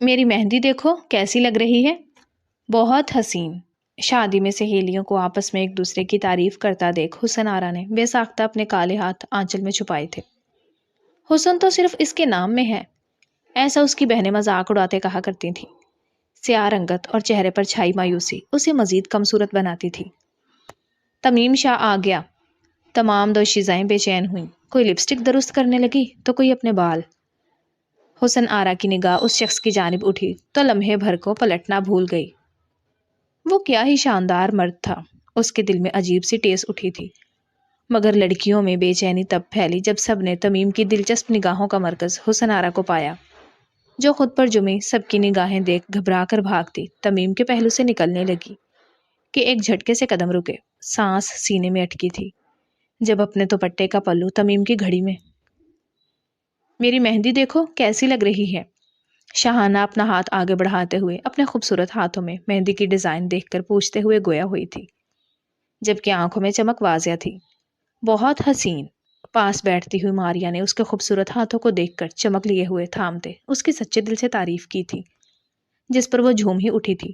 میری مہندی دیکھو کیسی لگ رہی ہے، بہت حسین۔ شادی میں سہیلیوں کو آپس میں ایک دوسرے کی تعریف کرتا دیکھ حسن آرا نے بے ساختہ اپنے کالے ہاتھ آنچل میں چھپائے تھے۔ حسن تو صرف اس کے نام میں ہے، ایسا اس کی بہنیں مذاق اڑاتے کہا کرتی تھیں۔ سیاہ رنگت اور چہرے پر چھائی مایوسی اسے مزید کمصورت بناتی تھی۔ تمیم شاہ آ گیا۔ تمام دوشیزائیں بے چین ہوئیں، کوئی لپسٹک درست کرنے لگی تو کوئی اپنے بال۔ حسن آرا کی نگاہ اس شخص کی جانب اٹھی تو لمحے بھر کو پلٹنا بھول گئی۔ وہ کیا ہی شاندار مرد تھا، اس کے دل میں عجیب سی ٹیس اٹھی تھی، مگر لڑکیوں میں بے چینی تب پھیلی جب سب نے تمیم کی دلچسپ نگاہوں کا مرکز حسن آرا کو پایا، جو خود پر جمی سب کی نگاہیں دیکھ گھبرا کر بھاگتی تمیم کے پہلو سے نکلنے لگی کہ ایک جھٹکے سے قدم رکے، سانس سینے میں اٹکی تھی جب اپنے دوپٹے کا پلو تمیم کی گھڑی میں۔ میری مہندی دیکھو کیسی لگ رہی ہے، شاہانہ اپنا ہاتھ آگے بڑھاتے ہوئے اپنے خوبصورت ہاتھوں میں مہندی کی ڈیزائن دیکھ کر پوچھتے ہوئے گویا ہوئی تھی، جبکہ آنکھوں میں چمک واضح تھی۔ بہت حسین۔ پاس بیٹھتی ہوئی ماریا نے اس کے خوبصورت ہاتھوں کو دیکھ کر چمک لیے ہوئے تھامتے اس کی سچے دل سے تعریف کی تھی، جس پر وہ جھوم ہی اٹھی تھی۔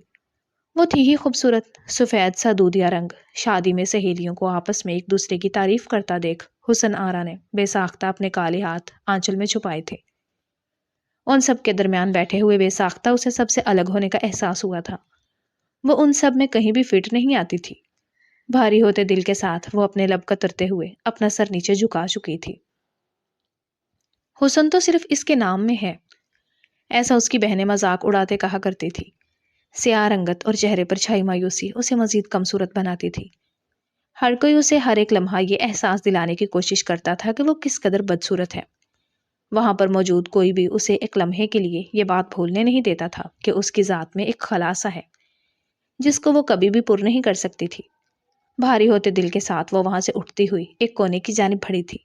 وہ تھی ہی خوبصورت، سفید سا دودھیا رنگ۔ شادی میں سہیلیوں کو آپس میں ایک دوسرے کی تعریف کرتا دیکھ حسن آرا نے بے ساختہ اپنے کالے ہاتھ آنچل میں چھپائے تھے۔ ان سب کے درمیان بیٹھے ہوئے بے ساختہ اسے سب سے الگ ہونے کا احساس ہوا تھا۔ وہ ان سب میں کہیں بھی فٹ نہیں آتی تھی۔ بھاری ہوتے دل کے ساتھ وہ اپنے لب کترتے ہوئے اپنا سر نیچے جھکا چکی تھی۔ حسن تو صرف اس کے نام میں ہے، ایسا اس کی بہنیں مذاق اڑاتے کہا کرتی تھی۔ سیاہ رنگت اور چہرے پر چھائی مایوسی اسے مزید کمصورت بناتی تھی۔ ہر کوئی اسے ہر ایک لمحہ یہ احساس دلانے کی کوشش کرتا تھا کہ وہ کس قدر بدصورت ہے۔ وہاں پر موجود کوئی بھی اسے ایک لمحے کے لیے یہ بات بھولنے نہیں دیتا تھا کہ اس کی ذات میں ایک خلاصہ ہے جس کو وہ کبھی بھی پر نہیں کر سکتی تھی۔ بھاری ہوتے دل کے ساتھ وہ وہاں سے اٹھتی ہوئی ایک کونے کی جانب بڑھی تھی۔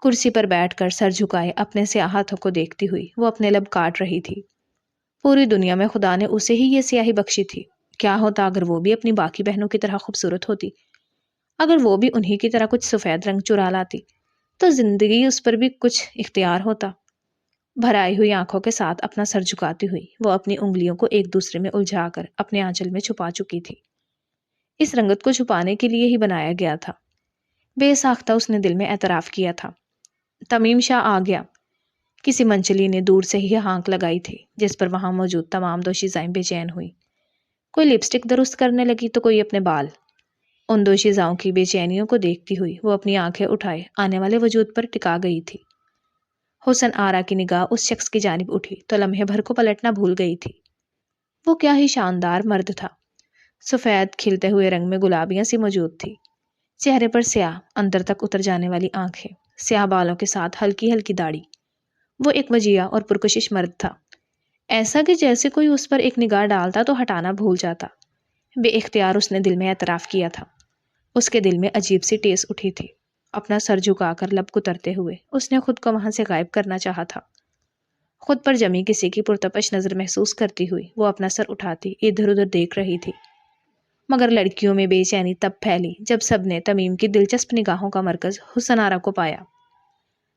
کرسی پر بیٹھ کر سر جھکائے اپنے سیاہ ہاتھوں کو دیکھتی ہوئی وہ اپنے لب کاٹ رہی تھی۔ پوری دنیا میں خدا نے اسے ہی یہ سیاہی بخشی تھی، کیا ہوتا اگر وہ بھی اپنی باقی بہنوں کی طرح خوبصورت ہوتی، اگر وہ بھی انہی کی طرح کچھ سفید رنگ چرا لاتی تو زندگی اس پر بھی کچھ اختیار ہوتا۔ بھرائی ہوئی آنکھوں کے ساتھ اپنا سر جھکاتی ہوئی وہ اپنی انگلیوں کو ایک دوسرے میں الجھا کر اپنے آنچل میں چھپا چکی تھی۔ اس رنگت کو چھپانے کے لیے ہی بنایا گیا تھا، بے ساختہ اس نے دل میں اعتراف کیا تھا۔ تمیم شاہ آ گیا۔ کسی منچلی نے دور سے ہی ہانک لگائی تھی، جس پر وہاں موجود تمام دوشیزائیں بے چین ہوئیں، کوئی لپسٹک درست کرنے لگی تو کوئی اپنے بال۔ ان دوشیزاؤں کی بے چینیوں کو دیکھتی ہوئی وہ اپنی آنکھیں اٹھائے آنے والے وجود پر ٹکا گئی تھی۔ حسن آرا کی نگاہ اس شخص کی جانب اٹھی تو لمحے بھر کو پلٹنا بھول گئی تھی۔ وہ کیا ہی شاندار مرد تھا، سفید کھلتے ہوئے رنگ میں گلابیاں سی موجود تھی، چہرے پر سیاہ اندر تک اتر جانے والی آنکھیں، سیاہ بالوں کے ساتھ ہلکی ہلکی داڑھی۔ وہ ایک وجیہ اور پرکشش مرد تھا، ایسا کہ جیسے کوئی اس پر ایک نگاہ ڈالتا تو ہٹانا بھول جاتا۔ بے اختیار اس نے دل میں اعتراف کیا تھا۔ اس کے دل میں عجیب سی ٹیس اٹھی تھی۔ اپنا سر جھکا کر لب کترتے ہوئے اس نے خود کو وہاں سے غائب کرنا چاہا تھا۔ خود پر جمی کسی کی پرتپش نظر محسوس کرتی ہوئی وہ اپنا سر اٹھاتی ادھر ادھر دیکھ رہی تھی، مگر لڑکیوں میں بے چینی تب پھیلی جب سب نے تمیم کی دلچسپ نگاہوں کا مرکز حسن آرا کو پایا۔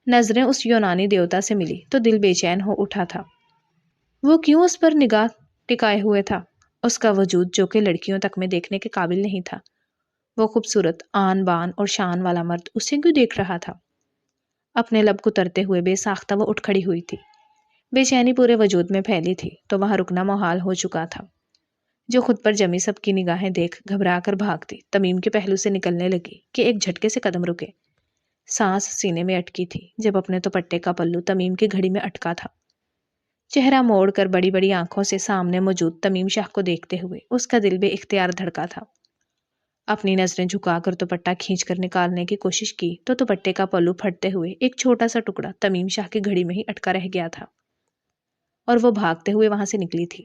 نظریں اس یونانی دیوتا سے ملی تو دل بے چین ہو اٹھا تھا۔ وہ کیوں اس پر نگاہ ٹکائے ہوئے تھا؟ اس کا وجود جو کہ لڑکیوں تک میں دیکھنے کے قابل نہیں تھا، وہ خوبصورت آن بان اور شان والا مرد اسے کیوں دیکھ رہا تھا؟ اپنے لب کترتے ہوئے بے ساختہ وہ اٹھ کھڑی ہوئی تھی۔ بے چینی پورے وجود میں پھیلی تھی تو وہاں رکنا محال ہو چکا تھا، جو خود پر جمی سب کی نگاہیں دیکھ گھبرا کر بھاگتی تمیم کے پہلو سے نکلنے لگی کہ ایک جھٹکے سے قدم رکے، سانس سینے میں اٹکی تھی جب اپنے دوپٹے کا پلو تمیم کی گھڑی میں اٹکا تھا۔ چہرہ موڑ کر بڑی بڑی آنکھوں سے سامنے موجود تمیم شاہ کو دیکھتے ہوئے اس کا دل بے اختیار دھڑکا تھا۔ اپنی نظریں جھکا کر دوپٹہ کھینچ کر نکالنے کی کوشش کی تو دوپٹے کا پلو پھٹتے ہوئے ایک چھوٹا سا ٹکڑا تمیم شاہ کی گھڑی میں ہی اٹکا رہ گیا تھا اور وہ بھاگتے ہوئے وہاں سے نکلی تھی۔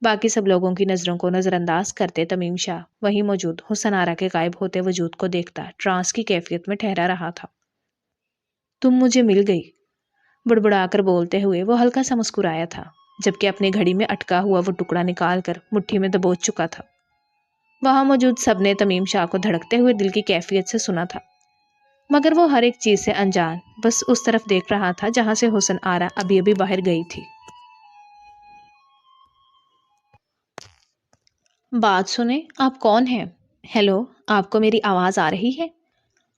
باقی سب لوگوں کی نظروں کو نظر انداز کرتے تمیم شاہ وہیں موجود حسن آرا کے غائب ہوتے وجود کو دیکھتا ٹرانس کی کیفیت میں ٹھہرا رہا تھا۔ تم مجھے مل گئی، بڑبڑا کر بولتے ہوئے وہ ہلکا سا مسکرایا تھا، جبکہ اپنی گھڑی میں اٹکا ہوا وہ ٹکڑا نکال کر مٹھی میں دبوچ چکا تھا۔ وہاں موجود سب نے تمیم شاہ کو دھڑکتے ہوئے دل کی کیفیت سے سنا تھا، مگر وہ ہر ایک چیز سے انجان بس اس طرف دیکھ رہا تھا جہاں سے حسن آرا ابھی ابھی باہر گئی تھی۔ بات سنیں، آپ کون ہیں؟ ہیلو، آپ کو میری آواز آ رہی ہے؟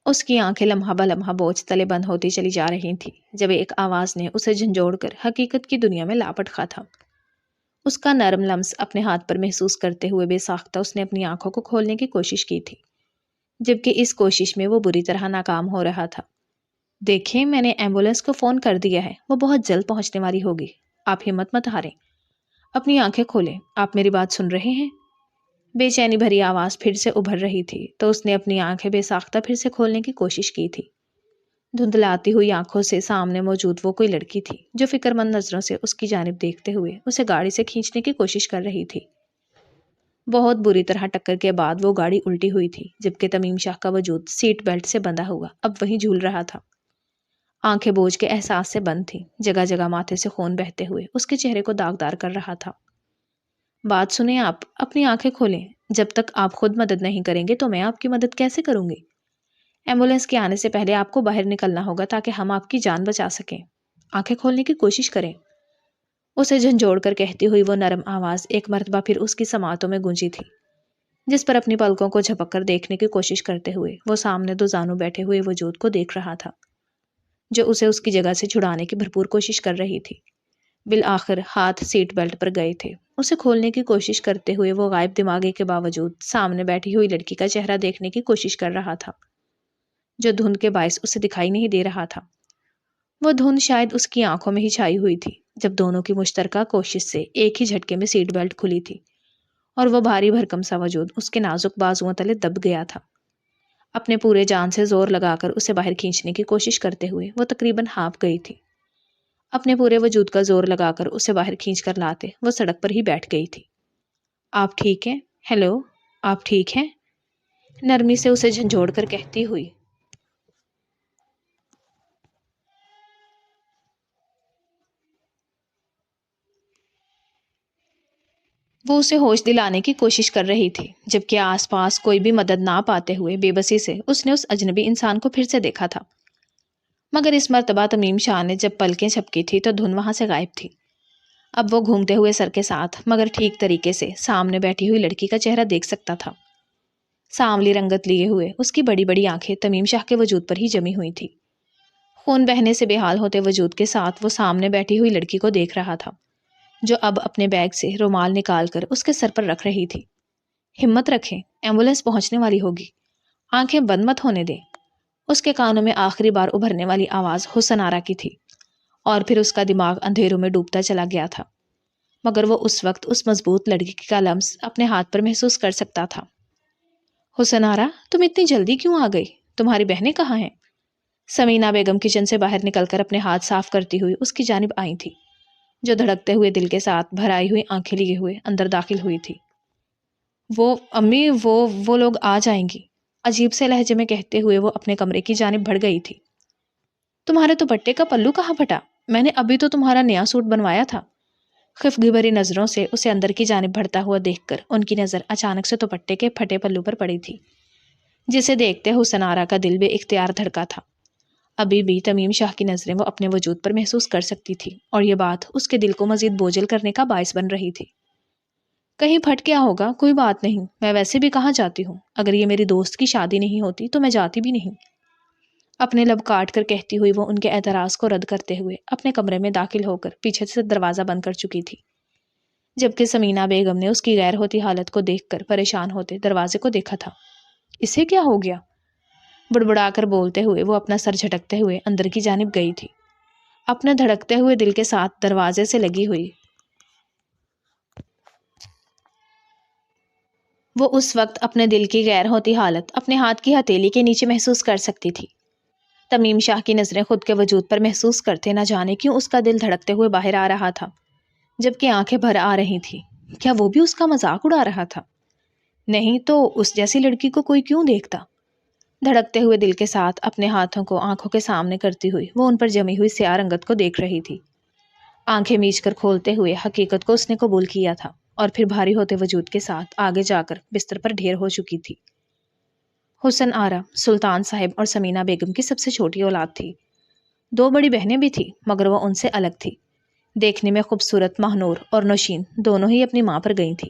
اس کی آنکھیں لمحہ بہ لمحہ بوجھ تلے بند ہوتی چلی جا رہی تھیں جب ایک آواز نے اسے جھنجھوڑ کر حقیقت کی دنیا میں لاپٹ خا تھا۔ اس کا نرم لمس اپنے ہاتھ پر محسوس کرتے ہوئے بے ساختہ اس نے اپنی آنکھوں کو کھولنے کی کوشش کی تھی، جبکہ اس کوشش میں وہ بری طرح ناکام ہو رہا تھا۔ دیکھیں، میں نے ایمبولینس کو فون کر دیا ہے، وہ بہت جلد پہنچنے والی ہوگی۔ آپ ہمت مت ہاریں، اپنی آنکھیں کھولیں۔ آپ میری بات سن رہے ہیں؟ بے چینی بھری آواز پھر سے ابھر رہی تھی تو اس نے اپنی آنکھیں بے ساختہ پھر سے کھولنے کی کوشش کی تھی۔ دھندلاتی ہوئی آنکھوں سے سامنے موجود وہ کوئی لڑکی تھی جو فکر مند نظروں سے اس کی جانب دیکھتے ہوئے اسے گاڑی سے کھینچنے کی کوشش کر رہی تھی۔ بہت بری طرح ٹکر کے بعد وہ گاڑی الٹی ہوئی تھی، جبکہ تمیم شاہ کا وجود سیٹ بیلٹ سے بندھا ہوا اب وہیں جھول رہا تھا۔ آنکھیں بوجھ کے احساس سے بند تھیں، جگہ جگہ ماتھے سے خون بہتے ہوئے اس کے چہرے کو داغدار کر رہا تھا۔ بات سنیں، آپ اپنی آنکھیں کھولیں۔ جب تک آپ خود مدد نہیں کریں گے تو میں آپ کی مدد کیسے کروں گی؟ ایمبولینس کے آنے سے پہلے آپ کو باہر نکلنا ہوگا تاکہ ہم آپ کی جان بچا سکیں۔ آنکھیں کھولنے کی کوشش کریں۔ اسے جھنجھوڑ کر کہتی ہوئی وہ نرم آواز ایک مرتبہ پھر اس کی سماعتوں میں گونجی تھی، جس پر اپنی پلکوں کو جھپک کر دیکھنے کی کوشش کرتے ہوئے وہ سامنے دو زانو بیٹھے ہوئے وجود کو دیکھ رہا تھا، جو اسے اس کی جگہ سے چھڑانے کی بھرپور کوشش کر رہی تھی۔ بالآخر ہاتھ سیٹ بیلٹ پر گئے تھے۔ اسے کھولنے کی کوشش کرتے ہوئے وہ غائب دماغی کے باوجود سامنے بیٹھی ہوئی لڑکی کا چہرہ دیکھنے کی کوشش کر رہا تھا، جو دھند کے باعث اسے دکھائی نہیں دے رہا تھا۔ وہ دھند شاید اس کی آنکھوں میں ہی چھائی ہوئی تھی جب دونوں کی مشترکہ کوشش سے ایک ہی جھٹکے میں سیٹ بیلٹ کھلی تھی اور وہ بھاری بھرکم سا وجود اس کے نازک بازوؤں تلے دب گیا تھا۔ اپنے پورے جان سے زور لگا کر اسے باہر کھینچنے کی کوشش کرتے ہوئے وہ تقریباً ہانپ گئی تھی۔ اپنے پورے وجود کا زور لگا کر اسے باہر کھینچ کر لاتے وہ سڑک پر ہی بیٹھ گئی تھی۔ آپ ٹھیک ہیں؟ ہیلو، آپ ٹھیک ہیں؟ نرمی سے اسے جھنجھوڑ کر کہتی ہوئی وہ اسے ہوش دلانے کی کوشش کر رہی تھی، جبکہ آس پاس کوئی بھی مدد نہ پاتے ہوئے بے بسی سے اس نے اس اجنبی انسان کو پھر سے دیکھا تھا۔ مگر اس مرتبہ تمیم شاہ نے جب پلکیں جھپکی تھی تو دھن وہاں سے غائب تھی۔ اب وہ گھومتے ہوئے سر کے ساتھ مگر ٹھیک طریقے سے سامنے بیٹھی ہوئی لڑکی کا چہرہ دیکھ سکتا تھا۔ سانولی رنگت لیے ہوئے اس کی بڑی بڑی آنکھیں تمیم شاہ کے وجود پر ہی جمی ہوئی تھی۔ خون بہنے سے بے حال ہوتے وجود کے ساتھ وہ سامنے بیٹھی ہوئی لڑکی کو دیکھ رہا تھا، جو اب اپنے بیگ سے رومال نکال کر اس کے سر پر رکھ رہی تھی۔ ہمت رکھیں، ایمبولینس پہنچنے والی ہوگی، آنکھیں بند مت ہونے دیں۔ اس کے کانوں میں آخری بار ابھرنے والی آواز حسن آرا کی تھی، اور پھر اس کا دماغ اندھیروں میں ڈوبتا چلا گیا تھا، مگر وہ اس وقت اس مضبوط لڑکی کا لمس اپنے ہاتھ پر محسوس کر سکتا تھا۔ حسن آرا، تم اتنی جلدی کیوں آ گئی؟ تمہاری بہنیں کہاں ہیں؟ سمینہ بیگم کچن سے باہر نکل کر اپنے ہاتھ صاف کرتی ہوئی اس کی جانب آئی تھی، جو دھڑکتے ہوئے دل کے ساتھ بھر آئی ہوئی آنکھیں لیے ہوئے اندر داخل ہوئی تھی۔ وہ امی، وہ لوگ آ جائیں گی، عجیب سے لہجے میں کہتے ہوئے وہ اپنے کمرے کی جانب بڑھ گئی تھی۔ تمہارے دوپٹے کا پلو کہاں پھٹا؟ میں نے ابھی تو تمہارا نیا سوٹ بنوایا تھا۔ خفگی بھری نظروں سے اسے اندر کی جانب بڑھتا ہوا دیکھ کر ان کی نظر اچانک سے دوپٹے کے پھٹے پلو پر پڑی تھی، جسے دیکھتے حسن آرا کا دل بے اختیار دھڑکا تھا۔ ابھی بھی تمیم شاہ کی نظریں وہ اپنے وجود پر محسوس کر سکتی تھی، اور یہ بات اس کے دل کو مزید بوجھل کرنے کا باعث بن رہی تھی۔ کہیں پھٹ گیا ہوگا، کوئی بات نہیں، میں ویسے بھی کہاں جاتی ہوں، اگر یہ میری دوست کی شادی نہیں ہوتی تو میں جاتی بھی نہیں۔ اپنے لب کاٹ کر کہتی ہوئی وہ ان کے اعتراض کو رد کرتے ہوئے اپنے کمرے میں داخل ہو کر پیچھے سے دروازہ بند کر چکی تھی، جبکہ سمینہ بیگم نے اس کی غیر ہوتی حالت کو دیکھ کر پریشان ہوتے دروازے کو دیکھا تھا۔ اسے کیا ہو گیا؟ بڑبڑا کر بولتے ہوئے وہ اپنا سر جھٹکتے ہوئے اندر کی جانب گئی تھی، اپنے دھڑکتے ہوئے دل کے ساتھ دروازے سے لگی ہوئی۔ وہ اس وقت اپنے دل کی غیر ہوتی حالت اپنے ہاتھ کی ہتھیلی کے نیچے محسوس کر سکتی تھی۔ تمیم شاہ کی نظریں خود کے وجود پر محسوس کرتے نہ جانے کیوں اس کا دل دھڑکتے ہوئے باہر آ رہا تھا، جبکہ آنکھیں بھر آ رہی تھی۔ کیا وہ بھی اس کا مذاق اڑا رہا تھا؟ نہیں تو اس جیسی لڑکی کو کوئی کیوں دیکھتا؟ دھڑکتے ہوئے دل کے ساتھ اپنے ہاتھوں کو آنکھوں کے سامنے کرتی ہوئی وہ ان پر جمی ہوئی سیاہ رنگت کو دیکھ رہی تھی۔ آنکھیں میچ کر کھولتے ہوئے حقیقت کو اس نے قبول کیا تھا، اور پھر بھاری ہوتے وجود کے ساتھ آگے جا کر بستر پر ڈھیر ہو چکی تھی۔ حسن آرا سلطان صاحب اور سمینہ بیگم کی سب سے چھوٹی اولاد تھی۔ دو بڑی بہنیں بھی تھی، مگر وہ ان سے الگ تھی۔ دیکھنے میں خوبصورت، مہنور اور نوشین دونوں ہی اپنی ماں پر گئی تھی۔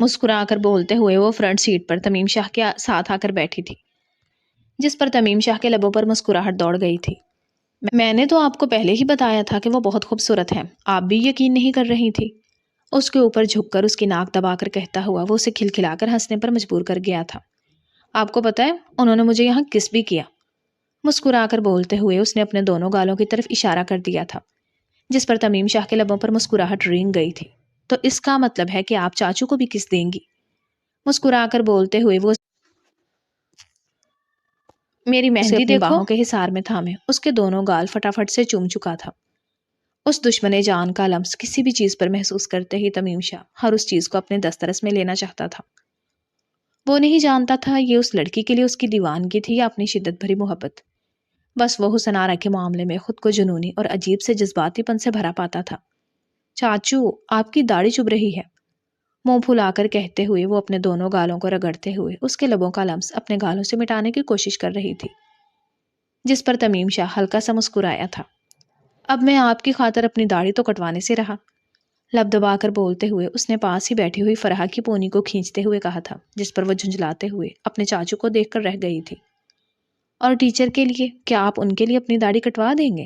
مسکرا کر بولتے ہوئے وہ فرنٹ سیٹ پر تمیم شاہ کے ساتھ آ کر بیٹھی تھی، جس پر تمیم شاہ کے لبوں پر مسکراہٹ دوڑ گئی تھی۔ میں نے تو آپ کو پہلے ہی بتایا تھا کہ وہ بہت خوبصورت ہے، آپ بھی یقین نہیں کر رہی تھی۔ اس کے اوپر جھک کر اس کی ناک دبا کر کہتا ہوا وہ اسے کھلکھلا کر ہنسنے پر مجبور کر گیا تھا۔ آپ کو پتہ ہے انہوں نے مجھے یہاں کس بھی کیا؟ مسکرا کر بولتے ہوئے اس نے اپنے دونوں گالوں کی طرف اشارہ کر دیا تھا، جس پر تمیم شاہ کے لبوں پر مسکراہٹ رینگ گئی تھی۔ تو اس کا مطلب ہے کہ آپ چاچو کو بھی کس دیں گی؟ مسکرا کر بولتے ہوئے وہ میری مہندی اپنی باہوں کے حصار میں تھامے اس کے دونوں گال فٹافٹ سے چوم چکا تھا۔ اس دشمن جان کا لمس کسی بھی چیز پر محسوس کرتے ہی تمیم شاہ ہر اس چیز کو اپنے دسترس میں لینا چاہتا تھا۔ وہ نہیں جانتا تھا یہ اس لڑکی کے لیے اس کی دیوانگی تھی یا اپنی شدت بھری محبت۔ بس وہ حسن آرا کے معاملے میں خود کو جنونی اور عجیب سے جذباتی پن سے بھرا پاتا تھا۔ چاچو آپ کی داڑھی چبھ رہی ہے، منہ پھلا کر کہتے ہوئے وہ اپنے دونوں گالوں کو رگڑتے ہوئے اس کے لبوں کا لمس اپنے گالوں سے مٹانے کی کوشش کر رہی تھی، جس پر تمیم شاہ ہلکا سا مسکرایا تھا۔ اب میں آپ کی خاطر اپنی داڑھی تو کٹوانے سے رہا، لب دبا کر بولتے ہوئے اس نے پاس ہی بیٹھی ہوئی فرحہ کی پونی کو کھینچتے ہوئے کہا تھا، جس پر وہ جھنجھلاتے ہوئے اپنے چاچو کو دیکھ کر رہ گئی تھی۔ اور ٹیچر کے لیے کیا آپ ان کے لیے اپنی داڑھی کٹوا دیں گے؟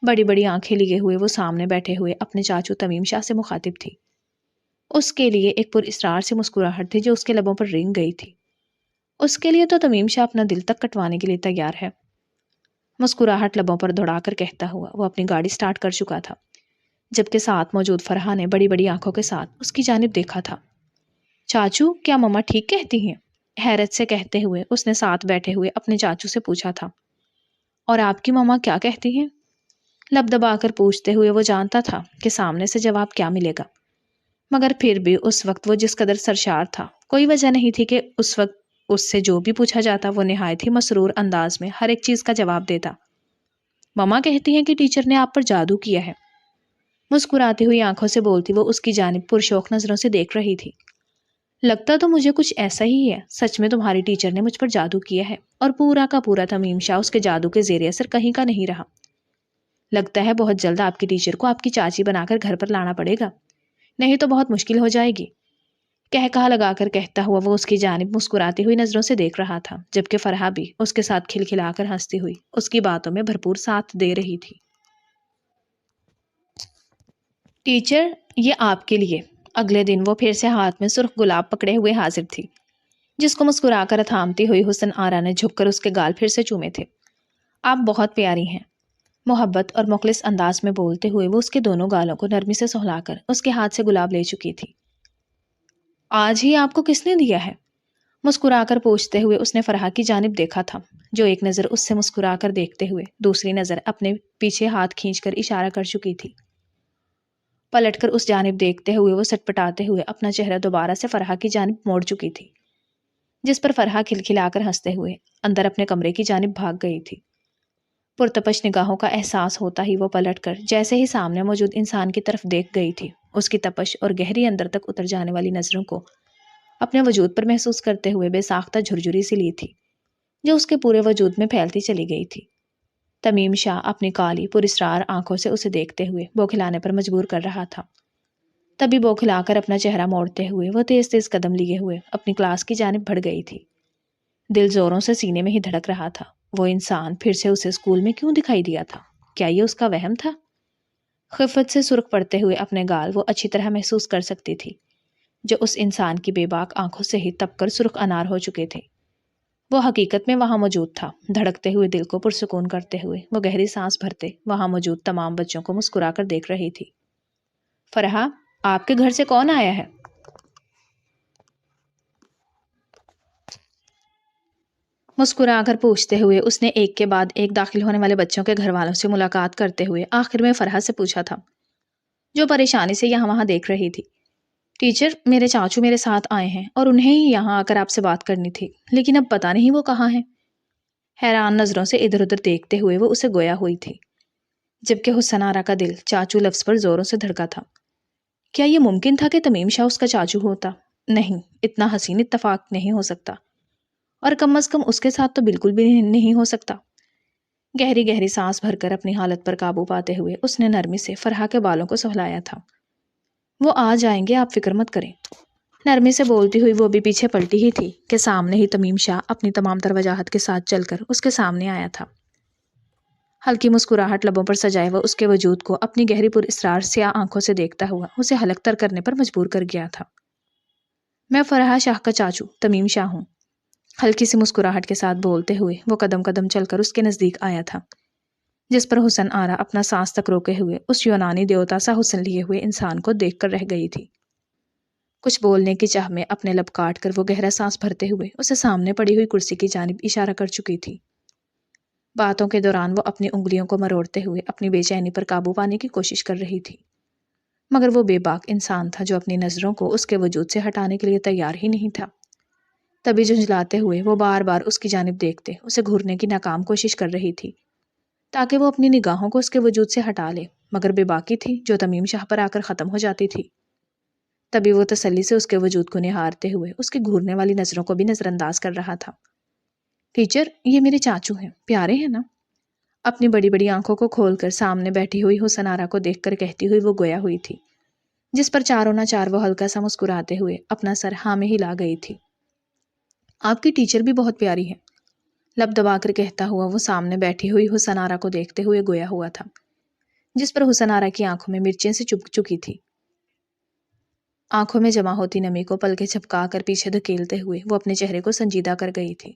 بڑی بڑی آنکھیں لیے ہوئے وہ سامنے بیٹھے ہوئے اپنے چاچو تمیم شاہ سے مخاطب تھی۔ اس کے لیے ایک پر اسرار سے مسکراہٹ تھی جو اس کے لبوں پر رینگ گئی تھی۔ اس کے لیے تو تمیم شاہ اپنا دل تک کٹوانے کے لیے تیار ہے، مسکراہٹ لبوں پر دوڑا کر کہتا ہوا وہ اپنی گاڑی سٹارٹ کر چکا تھا، جبکہ ساتھ موجود فرحہ نے بڑی بڑی آنکھوں کے ساتھ اس کی جانب دیکھا تھا۔ چاچو کیا مما ٹھیک کہتی ہیں؟ حیرت سے کہتے ہوئے اس نے ساتھ بیٹھے ہوئے اپنے چاچو سے پوچھا تھا۔ اور آپ کی مما کیا کہتی ہیں؟ لب دبا کر پوچھتے ہوئے وہ جانتا تھا کہ سامنے سے جواب کیا ملے گا، مگر پھر بھی اس وقت وہ جس قدر سرشار تھا کوئی وجہ نہیں تھی کہ اس وقت اس سے جو بھی پوچھا جاتا وہ نہایت ہی مسرور انداز میں ہر ایک چیز کا جواب دیتا۔ مما کہتی ہیں کہ ٹیچر نے آپ پر جادو کیا ہے، مسکراتی ہوئی آنکھوں سے بولتی وہ اس کی جانب پرشوق نظروں سے دیکھ رہی تھی۔ لگتا تو مجھے کچھ ایسا ہی ہے، سچ میں تمہاری ٹیچر نے مجھ پر جادو کیا ہے، اور پورا کا پورا تمیم شاہ اس کے جادو کے زیر اثر کہیں کا نہیں رہا۔ لگتا ہے بہت جلد آپ کی ٹیچر کو آپ کی چاچی بنا کر گھر پر لانا پڑے گا، نہیں تو بہت مشکل ہو جائے گی، کہا لگا کر کہتا ہوا وہ اس کی جانب مسکراتی ہوئی نظروں سے دیکھ رہا تھا، جبکہ فرحہ بھی اس کے ساتھ کھلکھلا کر ہنستی ہوئی اس کی باتوں میں بھرپور ساتھ دے رہی تھی۔ ٹیچر یہ آپ کے لیے۔ اگلے دن وہ پھر سے ہاتھ میں سرخ گلاب پکڑے ہوئے حاضر تھی، جس کو مسکرا کر تھامتی ہوئی حسن آرا نے جھک کر اس کے گال پھر سے چومے تھے۔ آپ بہت پیاری ہیں، محبت اور مخلص انداز میں بولتے ہوئے وہ اس کے دونوں گالوں کو نرمی سے سہلا کر اس کے ہاتھ سے گلاب لے چکی تھی۔ آج ہی آپ کو کس نے دیا ہے؟ مسکرا کر پوچھتے ہوئے اس نے فرحہ کی جانب دیکھا تھا، جو ایک نظر اس سے مسکرا کر دیکھتے ہوئے دوسری نظر اپنے پیچھے ہاتھ کھینچ کر اشارہ کر چکی تھی۔ پلٹ کر اس جانب دیکھتے ہوئے وہ سٹپٹاتے ہوئے اپنا چہرہ دوبارہ سے فرحہ کی جانب موڑ چکی تھی، جس پر فرحہ کھلکھلا کر ہنستے ہوئے اندر اپنے کمرے کی جانب بھاگ گئی تھی۔ پرتپش نگاہوں کا احساس ہوتا ہی وہ پلٹ کر جیسے ہی سامنے موجود انسان کی طرف دیکھ گئی تھی، اس کی تپش اور گہری اندر تک اتر جانے والی نظروں کو اپنے وجود پر محسوس کرتے ہوئے بے ساختہ جھرجھری سی لی تھی، جو اس کے پورے وجود میں پھیلتی چلی گئی تھی۔ تمیم شاہ اپنی کالی پراسرار آنکھوں سے اسے دیکھتے ہوئے بوکھلانے پر مجبور کر رہا تھا۔ تبھی بوکھلا کر اپنا چہرہ موڑتے ہوئے وہ تیز تیز قدم لیے ہوئے اپنی کلاس کی جانب بڑھ گئی تھی۔ دل زوروں سے سینے میں ہی دھڑک رہا تھا، وہ انسان پھر سے اسے اسکول میں کیوں دکھائی دیا تھا؟ کیا یہ اس کا وہم تھا؟ خفت سے سرخ پڑتے ہوئے اپنے گال وہ اچھی طرح محسوس کر سکتی تھی، جو اس انسان کی بے باک آنکھوں سے ہی تپ کر سرخ انار ہو چکے تھے۔ وہ حقیقت میں وہاں موجود تھا، دھڑکتے ہوئے دل کو پرسکون کرتے ہوئے وہ گہری سانس بھرتے وہاں موجود تمام بچوں کو مسکرا کر دیکھ رہی تھی۔ فرحہ، آپ کے گھر سے کون آیا ہے؟ مسکرا کر پوچھتے ہوئے اس نے ایک کے بعد ایک داخل ہونے والے بچوں کے گھر والوں سے ملاقات کرتے ہوئے آخر میں فرحہ سے پوچھا تھا، جو پریشانی سے یہاں وہاں دیکھ رہی تھی۔ ٹیچر، میرے چاچو میرے ساتھ آئے ہیں اور انہیں ہی یہاں آ کر آپ سے بات کرنی تھی، لیکن اب پتہ نہیں وہ کہاں ہیں۔ حیران نظروں سے ادھر ادھر دیکھتے ہوئے وہ اسے گویا ہوئی تھی، جبکہ حسن آرا کا دل چاچو لفظ پر زوروں سے دھڑکا تھا۔ کیا یہ ممکن تھا کہ تمیم شاہ اس کا چاچو ہوتا؟ نہیں، اتنا حسین اتفاق نہیں ہو سکتا، اور کم از کم اس کے ساتھ تو بالکل بھی نہیں ہو سکتا۔ گہری گہری سانس بھر کر اپنی حالت پر قابو پاتے ہوئے اس نے نرمی سے فرحہ کے بالوں کو سہلایا تھا۔ وہ آ جائیں گے، آپ فکر مت کریں۔ نرمی سے بولتی ہوئی وہ ابھی پیچھے پلٹی ہی تھی کہ سامنے ہی تمیم شاہ اپنی تمام تر وجاہت کے ساتھ چل کر اس کے سامنے آیا تھا۔ ہلکی مسکراہٹ لبوں پر سجائے وہ اس کے وجود کو اپنی گہری پر اسرار سیاہ آنکھوں سے دیکھتا ہوا اسے حلق تر کرنے پر مجبور کر گیا تھا۔ میں فرحہ شاہ کا چاچو تمیم شاہ ہوں، ہلکی سی مسکراہٹ کے ساتھ بولتے ہوئے وہ قدم قدم چل کر اس کے نزدیک آیا تھا، جس پر حسن آرا اپنا سانس تک روکے ہوئے اس یونانی دیوتا سا حسن لیے ہوئے انسان کو دیکھ کر رہ گئی تھی۔ کچھ بولنے کی چاہ میں اپنے لب کاٹ کر وہ گہرا سانس بھرتے ہوئے اسے سامنے پڑی ہوئی کرسی کی جانب اشارہ کر چکی تھی۔ باتوں کے دوران وہ اپنی انگلیوں کو مروڑتے ہوئے اپنی بے چینی پر قابو پانے کی کوشش کر رہی تھی، مگر وہ بے باک انسان تھا جو اپنی نظروں کو اس کے وجود سے ہٹانے کے لیے تیار ہی نہیں تھا۔ تبھی جھنجھلاتے ہوئے وہ بار بار اس کی جانب دیکھتے اسے گھورنے کی ناکام کوشش کر رہی تھی تاکہ وہ اپنی نگاہوں کو اس کے وجود سے ہٹا لے، مگر بے باکی تھی جو تمیم شاہ پر آ کر ختم ہو جاتی تھی۔ تبھی وہ تسلی سے اس کے وجود کو نہارتے ہوئے اس کی گھورنے والی نظروں کو بھی نظر انداز کر رہا تھا۔ ٹیچر، یہ میرے چاچو ہیں، پیارے ہیں نا؟ اپنی بڑی بڑی آنکھوں کو کھول کر سامنے بیٹھی ہوئی حسن آرا کو دیکھ کر کہتی ہوئی وہ گویا ہوئی تھی، جس پر چاروں نہ چار وہ ہلکا سا مسکراتے ہوئے اپنا سر ہاں میں ہلا گئی تھی۔ آپ کی ٹیچر بھی بہت پیاری ہے، لب دبا کر کہتا ہوا وہ سامنے بیٹھی ہوئی حسن آرا کو دیکھتے ہوئے گویا ہوا تھا، جس پر حسن آرا کی آنکھوں میں مرچیں سے چپک چکی تھی۔ آنکھوں میں جمع ہوتی نمی کو پلکیں جھپکا کر پیچھے دھکیلتے ہوئے وہ اپنے چہرے کو سنجیدہ کر گئی تھی،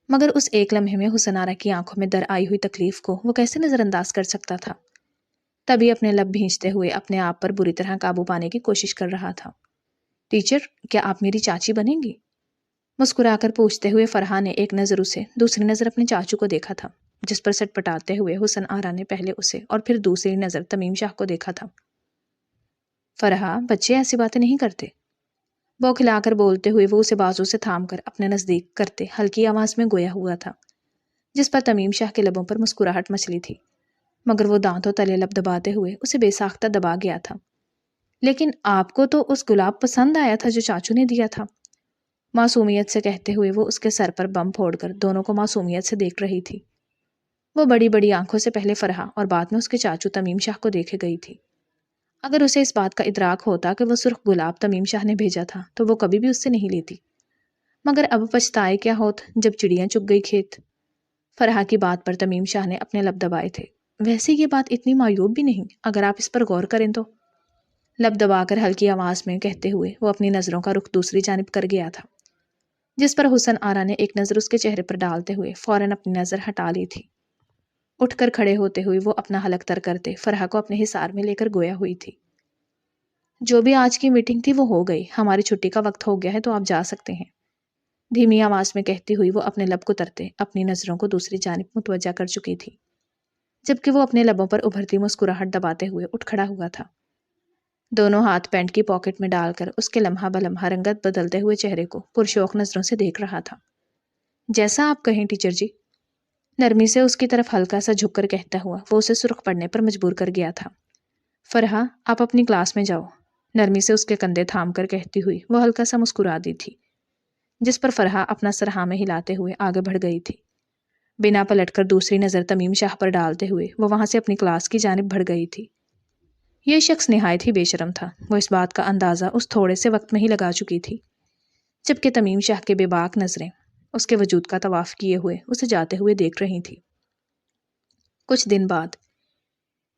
مگر اس ایک لمحے میں حسن آرا کی آنکھوں میں در آئی ہوئی تکلیف کو وہ کیسے نظر انداز کر سکتا تھا؟ تبھی اپنے لب بھینچتے ہوئے اپنے آپ پر بری طرح قابو پانے کی کوشش کر رہا تھا۔ ٹیچر، کیا آپ میری چاچی بنیں گی؟ مسکرا کر پوچھتے ہوئے فرحہ نے ایک نظر اسے دوسری نظر اپنے چاچو کو دیکھا تھا، جس پر سٹ پٹاتے ہوئے حسن آرا نے پہلے اسے اور پھر دوسری نظر تمیم شاہ کو دیکھا تھا۔ فرحہ، بچے ایسی باتیں نہیں کرتے، بوکھلا کر بولتے ہوئے وہ اسے بازو سے تھام کر اپنے نزدیک کرتے ہلکی آواز میں گویا ہوا تھا، جس پر تمیم شاہ کے لبوں پر مسکراہٹ مچلی تھی، مگر وہ دانتوں تلے لب دباتے ہوئے اسے بے ساختہ دبا گیا تھا۔ لیکن آپ کو تو اس گلاب پسند آیا تھا جو چاچو نے دیا تھا، معصومیت سے کہتے ہوئے وہ اس کے سر پر بم پھوڑ کر دونوں کو معصومیت سے دیکھ رہی تھی۔ وہ بڑی بڑی آنکھوں سے پہلے فرحہ اور بعد میں اس کے چاچو تمیم شاہ کو دیکھے گئی تھی۔ اگر اسے اس بات کا ادراک ہوتا کہ وہ سرخ گلاب تمیم شاہ نے بھیجا تھا تو وہ کبھی بھی اس سے نہیں لیتی، مگر اب پچھتائے کیا ہوت جب چڑیاں چگ گئی کھیت۔ فرحہ کی بات پر تمیم شاہ نے اپنے لب دبائے تھے۔ ویسے یہ بات اتنی معیوب بھی نہیں اگر آپ اس پر غور کریں تو، لب دبا کر ہلکی آواز میں کہتے ہوئے وہ اپنی نظروں کا رخ دوسری جانب کر گیا تھا، جس پر حسن آرا نے ایک نظر اس کے چہرے پر ڈالتے ہوئے فوراً اپنی نظر ہٹا لی تھی۔ اٹھ کر کھڑے ہوتے ہوئے وہ اپنا حلق تر کرتے فرحہ کو اپنے حصار میں لے کر گویا ہوئی تھی۔ جو بھی آج کی میٹنگ تھی وہ ہو گئی، ہماری چھٹی کا وقت ہو گیا ہے تو آپ جا سکتے ہیں، دھیمی آواز میں کہتی ہوئی وہ اپنے لب کو ترتے اپنی نظروں کو دوسری جانب متوجہ کر چکی تھی، جبکہ وہ اپنے لبوں پر ابھرتی مسکراہٹ دباتے ہوئے اٹھ کھڑا ہوا تھا، دونوں ہاتھ پینٹ کی پاکٹ میں ڈال کر اس کے لمحہ بلمحہ رنگت بدلتے ہوئے چہرے کو پرشوق نظروں سے دیکھ رہا تھا۔ جیسا آپ کہیں ٹیچر جی، نرمی سے اس کی طرف ہلکا سا جھک کر کہتا ہوا وہ اسے سرخ پڑنے پر مجبور کر گیا تھا۔ فرحہ، آپ اپنی کلاس میں جاؤ، نرمی سے اس کے کندھے تھام کر کہتی ہوئی وہ ہلکا سا مسکرا دی تھی، جس پر فرحہ اپنا سر ہاں میں ہلاتے ہوئے آگے بڑھ گئی تھی، بنا پلٹ کر دوسری نظر تمیم شاہ پر ڈالتے ہوئے وہ وہاں سے اپنی کلاس کی جانب بڑھ گئی تھی۔ یہ شخص نہایت ہی بے شرم تھا، وہ اس بات کا اندازہ اس تھوڑے سے وقت میں ہی لگا چکی تھی، جبکہ تمیم شاہ کے بے باک نظریں اس کے وجود کا طواف کیے ہوئے اسے جاتے ہوئے دیکھ رہی تھی۔ کچھ دن بعد،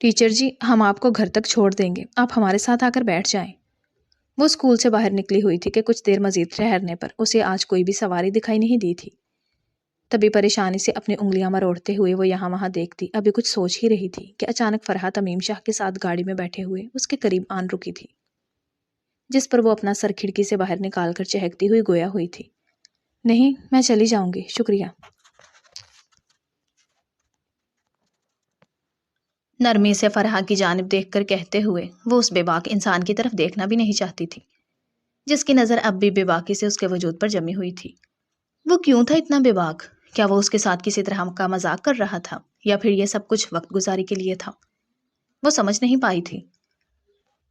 ٹیچر جی، ہم آپ کو گھر تک چھوڑ دیں گے، آپ ہمارے ساتھ آ کر بیٹھ جائیں۔ وہ اسکول سے باہر نکلی ہوئی تھی کہ کچھ دیر مزید ٹھہرنے پر اسے آج کوئی بھی سواری دکھائی نہیں دی تھی۔ تبھی پریشانی سے اپنی انگلیاں مروڑتے ہوئے وہ یہاں وہاں دیکھتی ابھی کچھ سوچ ہی رہی تھی کہ اچانک فرحہ تمیم شاہ کے ساتھ گاڑی میں بیٹھے ہوئے اس کے قریب آن رکی تھی، جس پر وہ اپنا سر کھڑکی سے باہر نکال کر چہکتی ہوئی گویا ہوئی تھی، نہیں، میں چلی جاؤں گی، شکریہ۔ نرمی سے فرحہ کی جانب دیکھ کر کہتے ہوئے وہ اس بے باک انسان کی طرف دیکھنا بھی نہیں چاہتی تھی، جس کی نظر اب بھی بے باکی سے اس کے وجود پر جمی ہوئی تھی۔ وہ کیوں تھا اتنا بے باک؟ کیا وہ اس کے ساتھ کسی طرح کا مذاق کر رہا تھا یا پھر یہ سب کچھ وقت گزاری کے لیے تھا؟ وہ سمجھ نہیں پائی تھی۔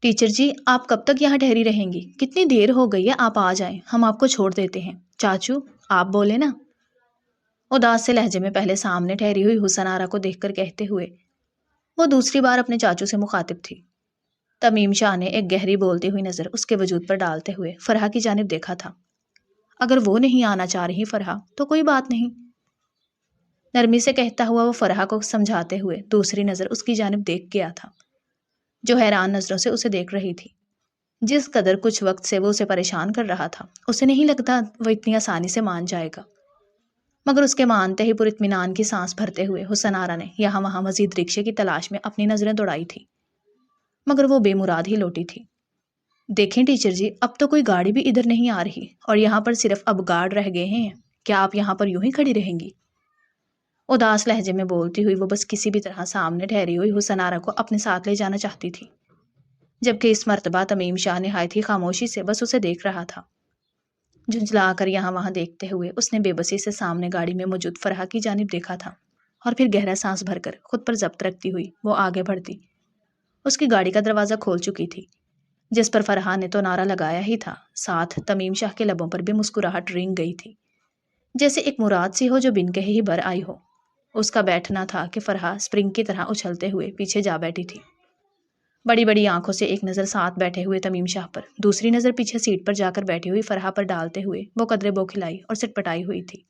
ٹیچر جی، آپ کب تک یہاں ٹھہری رہیں گی؟ کتنی دیر ہو گئی ہے، آپ آ جائیں، ہم آپ کو چھوڑ دیتے ہیں۔ چاچو، آپ بولے نا، اداس سے لہجے میں پہلے سامنے ٹھہری ہوئی حسن آرا کو دیکھ کر کہتے ہوئے وہ دوسری بار اپنے چاچو سے مخاطب تھی۔ تمیم شاہ نے ایک گہری بولتی ہوئی نظر اس کے وجود پر ڈالتے ہوئے فرحہ کی جانب دیکھا تھا۔ اگر وہ نہیں آنا چاہ رہی فرحہ تو کوئی بات نہیں، نرمی سے کہتا ہوا وہ فرحہ کو سمجھاتے ہوئے دوسری نظر اس کی جانب دیکھ گیا تھا، جو حیران نظروں سے اسے دیکھ رہی تھی۔ جس قدر کچھ وقت سے وہ اسے پریشان کر رہا تھا، اسے نہیں لگتا وہ اتنی آسانی سے مان جائے گا، مگر اس کے مانتے ہی پر اطمینان کی سانس بھرتے ہوئے حسن آرا نے یہاں وہاں مزید رکشے کی تلاش میں اپنی نظریں دوڑائی تھی، مگر وہ بے مراد ہی لوٹی تھی۔ دیکھیں ٹیچر جی، اب تو کوئی گاڑی بھی ادھر نہیں آ رہی اور یہاں پر صرف اب گارڈ رہ گئے ہیں، کیا آپ یہاں پر یوں ہی کھڑی رہیں گی؟ اداس لہجے میں بولتی ہوئی وہ بس کسی بھی طرح سامنے ٹھہری ہوئی حسن آرا کو اپنے ساتھ لے جانا چاہتی تھی، جبکہ اس مرتبہ تمیم شاہ نہایت ہی خاموشی سے بس اسے دیکھ رہا تھا۔ جھنجھلا کر یہاں وہاں دیکھتے ہوئے اس نے بے بسی سے سامنے گاڑی میں موجود فرحہ کی جانب دیکھا تھا، اور پھر گہرا سانس بھر کر خود پر ضبط رکھتی ہوئی وہ آگے بڑھتی اس کی گاڑی کا دروازہ کھول چکی تھی، جس پر فرحہ نے تو نعرہ لگایا ہی تھا، ساتھ تمیم شاہ کے لبوں پر بھی مسکراہٹ رنگ گئی تھی، جیسے ایک مراد سی ہو جو بن کہے ہی بر آئی ہو۔ اس کا بیٹھنا تھا کہ فرحہ اسپرنگ کی طرح اچھلتے ہوئے پیچھے جا بیٹھی تھی، بڑی بڑی آنکھوں سے ایک نظر ساتھ بیٹھے ہوئے تمیم شاہ پر، دوسری نظر پیچھے سیٹ پر جا کر بیٹھی ہوئی فرحہ پر ڈالتے ہوئے وہ قدرے بوکھلائی اور سٹپٹائی ہوئی تھی۔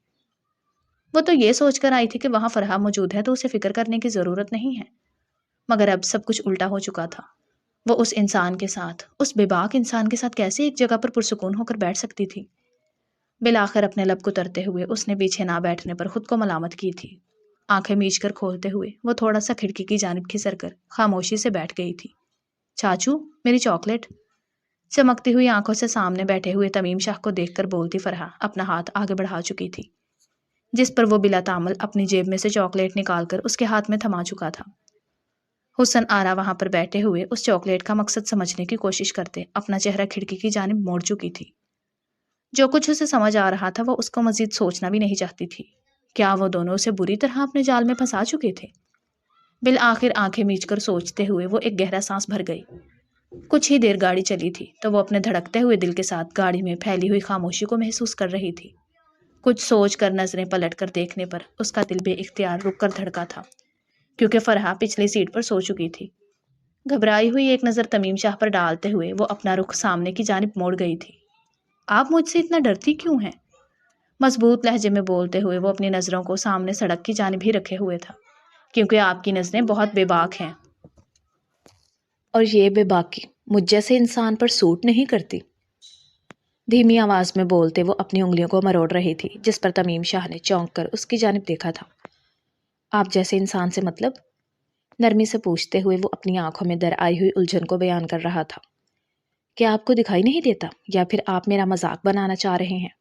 وہ تو یہ سوچ کر آئی تھی کہ وہاں فرحہ موجود ہے تو اسے فکر کرنے کی ضرورت نہیں ہے، مگر اب سب کچھ الٹا ہو چکا تھا۔ وہ اس انسان کے ساتھ، اس بے باک انسان کے ساتھ کیسے ایک جگہ پر پرسکون ہو کر بیٹھ سکتی تھی؟ بالآخر اپنے لب کترتے ہوئے اس نے پیچھے نہ بیٹھنے پر خود کو ملامت کی تھی۔ آنکھیں میچ کر کھولتے ہوئے وہ تھوڑا سا کھڑکی کی جانب کھسر کر خاموشی سے بیٹھ گئی تھی۔ چاچو، میری چاکلیٹ؟ چمکتی ہوئی آنکھوں سے سامنے بیٹھے ہوئے تمیم شاہ کو دیکھ کر بولتی فرحہ اپنا ہاتھ آگے بڑھا چکی تھی، جس پر وہ بلا تعمل اپنی جیب میں سے چاکلیٹ نکال کر اس کے ہاتھ میں تھما چکا تھا۔ حسن آرا وہاں پر بیٹھے ہوئے اس چاکلیٹ کا مقصد سمجھنے کی کوشش کرتے اپنا چہرہ کھڑکی کی جانب موڑ چکی تھی۔ جو کچھ اسے سمجھ آ رہا تھا وہ اس کو مزید سوچنا بھی نہیں چاہتی تھی۔ کیا وہ دونوں اسے بری طرح اپنے جال میں پھنسا چکے تھے؟ بالآخر آنکھیں میچ کر سوچتے ہوئے وہ ایک گہرا سانس بھر گئی۔ کچھ ہی دیر گاڑی چلی تھی تو وہ اپنے دھڑکتے ہوئے دل کے ساتھ گاڑی میں پھیلی ہوئی خاموشی کو محسوس کر رہی تھی۔ کچھ سوچ کر نظریں پلٹ کر دیکھنے پر اس کا دل بے اختیار رک کر دھڑکا تھا، کیونکہ فرحہ پچھلی سیٹ پر سو چکی تھی۔ گھبرائی ہوئی ایک نظر تمیم شاہ پر ڈالتے ہوئے وہ اپنا رخ سامنے کی جانب موڑ گئی تھی۔ آپ مجھ سے اتنا ڈرتی کیوں ہیں؟ مضبوط لہجے میں بولتے ہوئے وہ اپنی نظروں کو سامنے سڑک کی جانب ہی رکھے ہوئے تھا، کیونکہ آپ کی نظریں بہت بے باک ہیں، اور یہ بے باکی مجھ جیسے انسان پر سوٹ نہیں کرتی۔ دھیمی آواز میں بولتے وہ اپنی انگلیوں کو مروڑ رہی تھی، جس پر تمیم شاہ نے چونک کر اس کی جانب دیکھا تھا۔ آپ جیسے انسان سے مطلب؟ نرمی سے پوچھتے ہوئے وہ اپنی آنکھوں میں در آئی ہوئی الجھن کو بیان کر رہا تھا۔ کیا آپ کو دکھائی نہیں دیتا، یا پھر آپ میرا مذاق بنانا چاہ رہے ہیں؟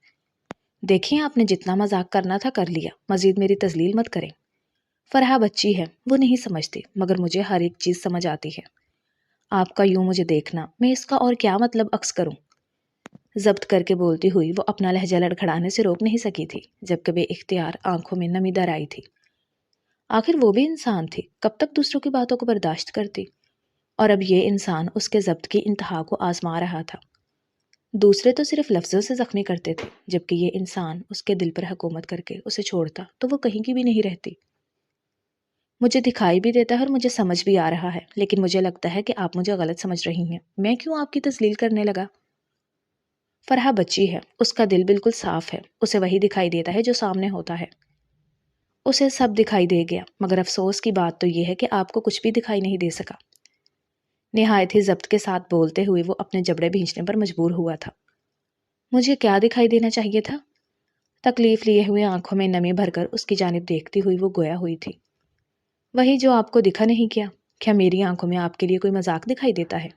دیکھیں، آپ نے جتنا مذاق کرنا تھا کر لیا، مزید میری تذلیل مت کریں۔ فرحہ بچی ہے، وہ نہیں سمجھتی، مگر مجھے ہر ایک چیز سمجھ آتی ہے۔ آپ کا یوں مجھے دیکھنا، میں اس کا اور کیا مطلب عکس کروں؟ ضبط کر کے بولتی ہوئی وہ اپنا لہجہ لڑکھڑانے سے روک نہیں سکی تھی، جبکہ بے اختیار آنکھوں میں نمی در آئی تھی۔ آخر وہ بھی انسان تھی، کب تک دوسروں کی باتوں کو برداشت کرتی؟ اور اب یہ انسان اس کے ضبط کی انتہا کو آزما رہا تھا۔ دوسرے تو صرف لفظوں سے زخمی کرتے تھے، جبکہ یہ انسان اس کے دل پر حکومت کر کے اسے چھوڑتا تو وہ کہیں کی بھی نہیں رہتی۔ مجھے دکھائی بھی دیتا ہے اور مجھے سمجھ بھی آ رہا ہے، لیکن مجھے لگتا ہے کہ آپ مجھے غلط سمجھ رہی ہیں۔ میں کیوں آپ کی تذلیل کرنے لگا؟ فرحہ بچی ہے، اس کا دل بالکل صاف ہے، اسے وہی دکھائی دیتا ہے جو سامنے ہوتا ہے۔ اسے سب دکھائی دے گیا، مگر افسوس کی بات تو یہ ہے کہ آپ کو کچھ بھی دکھائی نہیں دے سکا۔ نہایت ہی ضبط کے ساتھ بولتے ہوئے وہ اپنے جبڑے بھینچنے پر مجبور ہوا تھا۔ مجھے کیا دکھائی دینا چاہیے تھا؟ تکلیف لیے ہوئے آنکھوں میں نمی بھر کر اس کی جانب دیکھتی ہوئی وہ گویا ہوئی تھی۔ وہی جو آپ کو دکھا نہیں کیا میری آنکھوں میں آپ کے لیے کوئی مذاق دکھائی دیتا ہے؟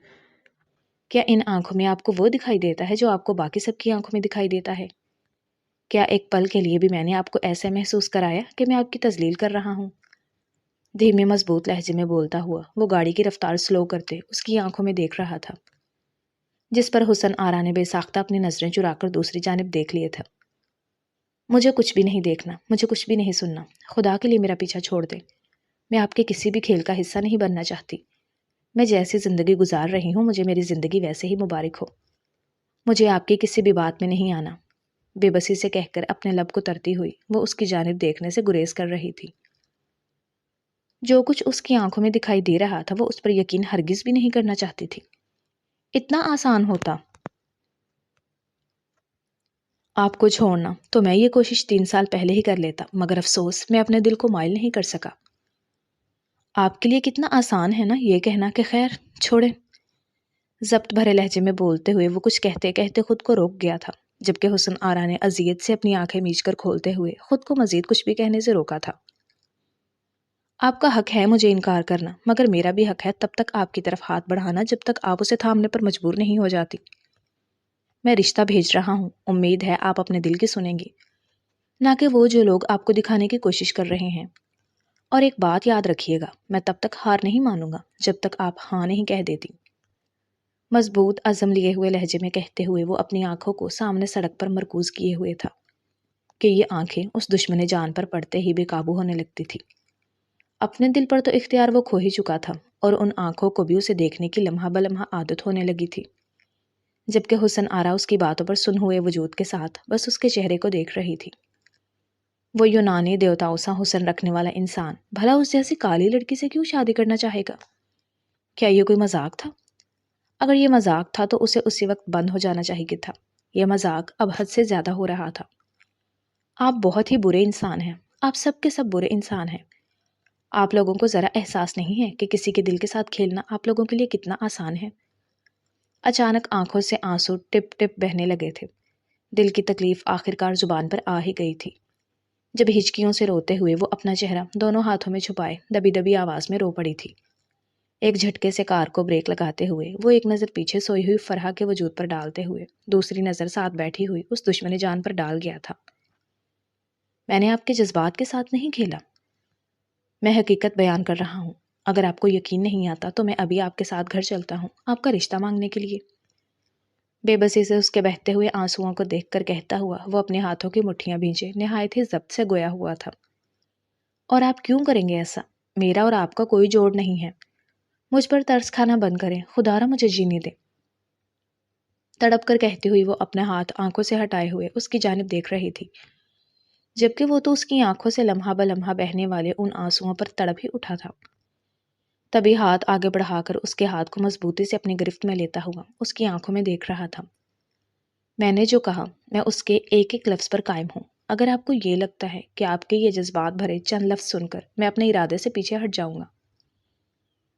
کیا ان آنکھوں میں آپ کو وہ دکھائی دیتا ہے جو آپ کو باقی سب کی آنکھوں میں دکھائی دیتا ہے؟ کیا ایک پل کے لیے بھی میں نے آپ کو ایسے محسوس کرایا کہ میں آپ کی تذلیل کر رہا ہوں؟ دھیمے مضبوط لہجے میں بولتا ہوا وہ گاڑی کی رفتار سلو کرتے اس کی آنکھوں میں دیکھ رہا تھا، جس پر حسن آرا نے بے ساختہ اپنی نظریں چرا کر دوسری جانب دیکھ لیے تھا۔ مجھے کچھ بھی نہیں دیکھنا، مجھے کچھ بھی نہیں سننا، خدا کے لیے میرا پیچھا چھوڑ دیں۔ میں آپ کے کسی بھی کھیل کا حصہ نہیں بننا چاہتی۔ میں جیسی زندگی گزار رہی ہوں مجھے میری زندگی ویسے ہی مبارک ہو۔ مجھے آپ کی کسی بھی بات میں نہیں آنا، بے بسی سے کہہ کر اپنے لب کو ترتی ہوئی وہ اس کی جانب دیکھنے سے گریز کر رہی تھی۔ جو کچھ اس کی آنکھوں میں دکھائی دے رہا تھا وہ اس پر یقین ہرگز بھی نہیں کرنا چاہتی تھی۔ اتنا آسان ہوتا آپ کو چھوڑنا تو میں یہ کوشش 3 سال پہلے ہی کر لیتا، مگر افسوس میں اپنے دل کو مائل نہیں کر سکا۔ آپ کے لیے کتنا آسان ہے نا یہ کہنا کہ خیر چھوڑیں۔ ضبط بھرے لہجے میں بولتے ہوئے وہ کچھ کہتے کہتے خود کو روک گیا تھا، جبکہ حسن آرا نے اذیت سے اپنی آنکھیں میچ کر کھولتے ہوئے خود کو مزید کچھ بھی کہنے سے روکا تھا۔ آپ کا حق ہے مجھے انکار کرنا، مگر میرا بھی حق ہے تب تک آپ کی طرف ہاتھ بڑھانا جب تک آپ اسے تھامنے پر مجبور نہیں ہو جاتی۔ میں رشتہ بھیج رہا ہوں، امید ہے آپ اپنے دل کی سنیں گی، نہ کہ وہ جو لوگ آپ کو دکھانے کی کوشش کر رہے ہیں۔ اور ایک بات یاد رکھیے گا، میں تب تک ہار نہیں مانوں گا جب تک آپ ہاں نہیں کہہ دیتی۔ مضبوط عزم لیے ہوئے لہجے میں کہتے ہوئے وہ اپنی آنکھوں کو سامنے سڑک پر مرکوز کیے ہوئے تھا کہ یہ آنکھیں اس دشمن جان پر پڑتے ہی بے قابو ہونے لگتی تھی۔ اپنے دل پر تو اختیار وہ کھو ہی چکا تھا، اور ان آنکھوں کو بھی اسے دیکھنے کی لمحہ بلمحہ عادت ہونے لگی تھی، جبکہ حسن آرا اس کی باتوں پر سن ہوئے وجود کے ساتھ بس اس کے چہرے کو دیکھ رہی تھی۔ وہ یونانی دیوتاؤں سا حسن رکھنے والا انسان بھلا اس جیسی کالی لڑکی سے کیوں شادی کرنا چاہے گا؟ کیا یہ کوئی مذاق تھا؟ اگر یہ مذاق تھا تو اسے اسی وقت بند ہو جانا چاہیے تھا۔ یہ مذاق اب حد سے زیادہ ہو رہا تھا۔ آپ بہت ہی برے انسان ہیں، آپ سب کے سب برے انسان ہیں۔ آپ لوگوں کو ذرا احساس نہیں ہے کہ کسی کے دل کے ساتھ کھیلنا آپ لوگوں کے لیے کتنا آسان ہے۔ اچانک آنکھوں سے آنسو ٹپ ٹپ بہنے لگے تھے۔ دل کی تکلیف آخرکار زبان پر آ ہی گئی تھی، جب ہچکیوں سے روتے ہوئے وہ اپنا چہرہ دونوں ہاتھوں میں چھپائے دبی دبی آواز میں رو پڑی تھی۔ ایک جھٹکے سے کار کو بریک لگاتے ہوئے وہ ایک نظر پیچھے سوئی ہوئی فرحہ کے وجود پر ڈالتے ہوئے دوسری نظر ساتھ بیٹھی ہوئی اس دشمن جان پر ڈال گیا تھا۔ میں نے آپ کے جذبات کے ساتھ نہیں کھیلا، میں حقیقت بیان کر رہا ہوں۔ اگر آپ کو یقین نہیں آتا تو میں ابھی آپ کے ساتھ گھر چلتا ہوں آپ کا رشتہ مانگنے کے لیے۔ بے بسی سے اس کے بہتے ہوئے آنسوؤں کو دیکھ کر کہتا ہوا وہ اپنے ہاتھوں کی مٹھیاں بھینچے نہایت ہی ضبط سے گویا ہوا تھا۔ اور آپ کیوں کریں گے ایسا؟ میرا اور آپ کا کوئی جوڑ نہیں ہے۔ مجھ پر ترس کھانا بند کریں، خدا را مجھے جینے دیں۔ تڑپ کر کہتی ہوئی وہ اپنے ہاتھ آنکھوں سے ہٹائے ہوئے اس کی جانب دیکھ رہی تھی، جبکہ وہ تو اس کی آنکھوں سے لمحہ بلمحہ بہنے والے ان آنسوؤں پر تڑپ ہی اٹھا تھا۔ تبھی ہاتھ آگے بڑھا کر اس کے ہاتھ کو مضبوطی سے اپنی گرفت میں لیتا ہوا اس کی آنکھوں میں دیکھ رہا تھا۔ میں نے جو کہا میں اس کے ایک ایک لفظ پر قائم ہوں۔ اگر آپ کو یہ لگتا ہے کہ آپ کے یہ جذبات بھرے چند لفظ سن کر میں اپنے ارادے سے پیچھے ہٹ جاؤں گا،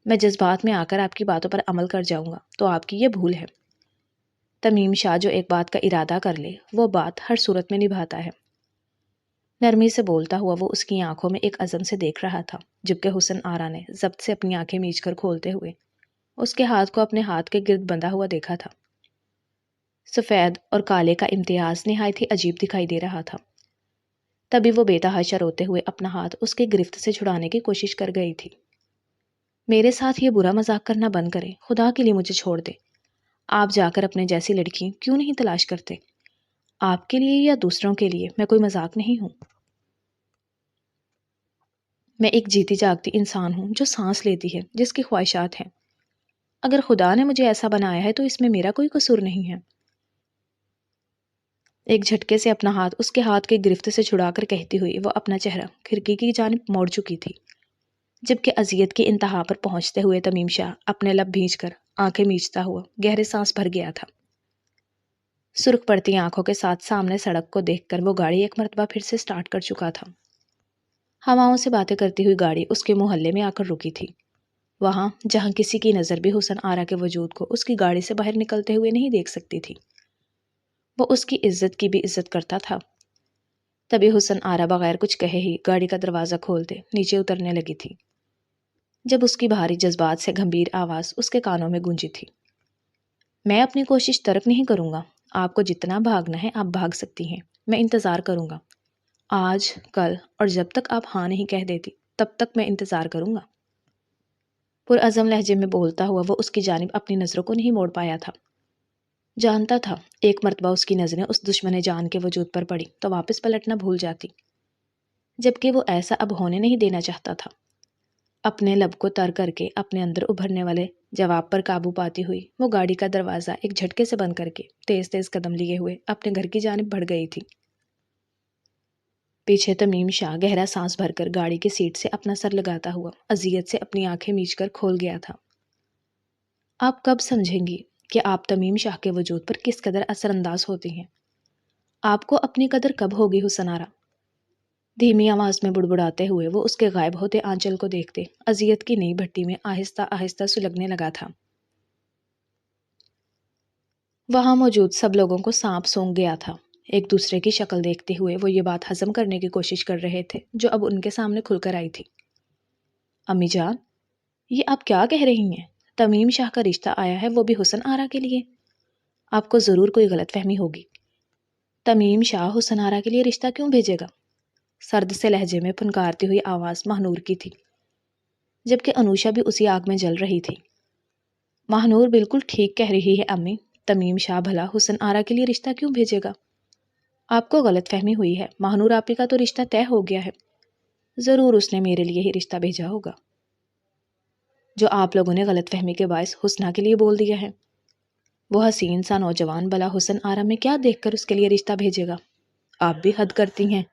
میں جذبات میں آ کر آپ کی باتوں پر عمل کر جاؤں گا، تو آپ کی یہ بھول ہے۔ تمیم شاہ جو ایک بات کا ارادہ کر لے وہ بات ہر صورت میں نبھاتا ہے۔ نرمی سے بولتا ہوا وہ اس کی آنکھوں میں ایک عزم سے دیکھ رہا تھا، جبکہ حسن آرا نے ضبط سے اپنی آنکھیں میچ کر کھولتے ہوئے اس کے ہاتھ کو اپنے ہاتھ کے گرد بندھا ہوا دیکھا تھا۔ سفید اور کالے کا امتیاز نہایت ہی عجیب دکھائی دے رہا تھا۔ تبھی وہ بے تحاشا روتے ہوئے اپنا ہاتھ اس کی گرفت سے چھڑانے کی کوشش کر گئی تھی۔ میرے ساتھ یہ برا مذاق کرنا بند کریں، خدا کے لیے مجھے چھوڑ دے۔ آپ جا کر اپنے جیسی لڑکی کیوں نہیں تلاش کرتے؟ آپ کے لیے یا دوسروں کے لیے میں کوئی مذاق نہیں ہوں۔ میں ایک جیتی جاگتی انسان ہوں جو سانس لیتی ہے، جس کی خواہشات ہیں۔ اگر خدا نے مجھے ایسا بنایا ہے تو اس میں میرا کوئی قصور نہیں ہے۔ ایک جھٹکے سے اپنا ہاتھ اس کے ہاتھ کی گرفت سے چھڑا کر کہتی ہوئی وہ اپنا چہرہ کھڑکی کی جانب موڑ چکی تھی، جبکہ اذیت کی انتہا پر پہنچتے ہوئے تمیم شاہ اپنے لب بھینچ کر آنکھیں میچتا ہوا گہرے سانس بھر گیا تھا۔ سرخ پڑتی آنکھوں کے ساتھ سامنے سڑک کو دیکھ کر وہ گاڑی ایک مرتبہ پھر سے سٹارٹ کر چکا تھا۔ ہواؤں سے باتیں کرتی ہوئی گاڑی اس کے محلے میں آ کر رکی تھی، وہاں جہاں کسی کی نظر بھی حسن آرا کے وجود کو اس کی گاڑی سے باہر نکلتے ہوئے نہیں دیکھ سکتی تھی۔ وہ اس کی عزت کی بھی عزت کرتا تھا۔ تبھی حسن آرا بغیر کچھ کہے ہی گاڑی کا دروازہ کھولتے نیچے اترنے لگی تھی، جب اس کی بھاری جذبات سے گھمبیر آواز اس کے کانوں میں گونجی تھی۔ میں اپنی کوشش ترک نہیں کروں گا، آپ کو جتنا بھاگنا ہے آپ بھاگ سکتی ہیں، میں انتظار کروں گا۔ آج، کل اور جب تک آپ ہاں نہیں کہہ دیتی تب تک میں انتظار کروں گا۔ پرعزم لہجے میں بولتا ہوا وہ اس کی جانب اپنی نظروں کو نہیں موڑ پایا تھا۔ جانتا تھا ایک مرتبہ اس کی نظریں اس دشمن جان کے وجود پر پڑی تو واپس پلٹنا بھول جاتی، جبکہ وہ ایسا اب ہونے نہیں دینا چاہتا تھا۔ اپنے لب کو تر کر کے اپنے اندر ابھرنے والے جواب پر قابو پاتی ہوئی وہ گاڑی کا دروازہ ایک جھٹکے سے بند کر کے تیز تیز قدم لیے ہوئے اپنے گھر کی جانب بڑھ گئی تھی۔ پیچھے تمیم شاہ گہرا سانس بھر کر گاڑی کی سیٹ سے اپنا سر لگاتا ہوا اذیت سے اپنی آنکھیں میچ کر کھول گیا تھا۔ آپ کب سمجھیں گی کہ آپ تمیم شاہ کے وجود پر کس قدر اثر انداز ہوتی ہیں؟ آپ کو اپنی قدر کب ہوگی حسن آرا؟ دھیمی آواز میں بڑبڑاتے ہوئے وہ اس کے غائب ہوتے آنچل کو دیکھتے اذیت کی نئی بھٹی میں آہستہ آہستہ سلگنے لگا تھا۔ وہاں موجود سب لوگوں کو سانپ سونگ گیا تھا۔ ایک دوسرے کی شکل دیکھتے ہوئے وہ یہ بات ہضم کرنے کی کوشش کر رہے تھے جو اب ان کے سامنے کھل کر آئی تھی۔ امی جان، یہ آپ کیا کہہ رہی ہیں؟ تمیم شاہ کا رشتہ آیا ہے، وہ بھی حسن آرا کے لیے؟ آپ کو ضرور کوئی غلط فہمی ہوگی۔ تمیم شاہ حسن آرا کے لیے رشتہ کیوں بھیجے گا؟ سرد سے لہجے میں پھنکارتی ہوئی آواز ماہنور کی تھی، جبکہ انوشا بھی اسی آگ میں جل رہی تھی۔ ماہنور بالکل ٹھیک کہہ رہی ہے امی، تمیم شاہ بھلا حسن آرا کے لیے رشتہ کیوں بھیجے گا؟ آپ کو غلط فہمی ہوئی ہے، ماہنور آپی کا تو رشتہ طے ہو گیا ہے، ضرور اس نے میرے لیے ہی رشتہ بھیجا ہوگا، جو آپ لوگوں نے غلط فہمی کے باعث حسنہ کے لیے بول دیا ہے۔ وہ حسین سا نوجوان بلا حسن آرا میں کیا دیکھ کر اس کے لیے رشتہ بھیجے گا؟ آپ بھی حد کرتی ہیں۔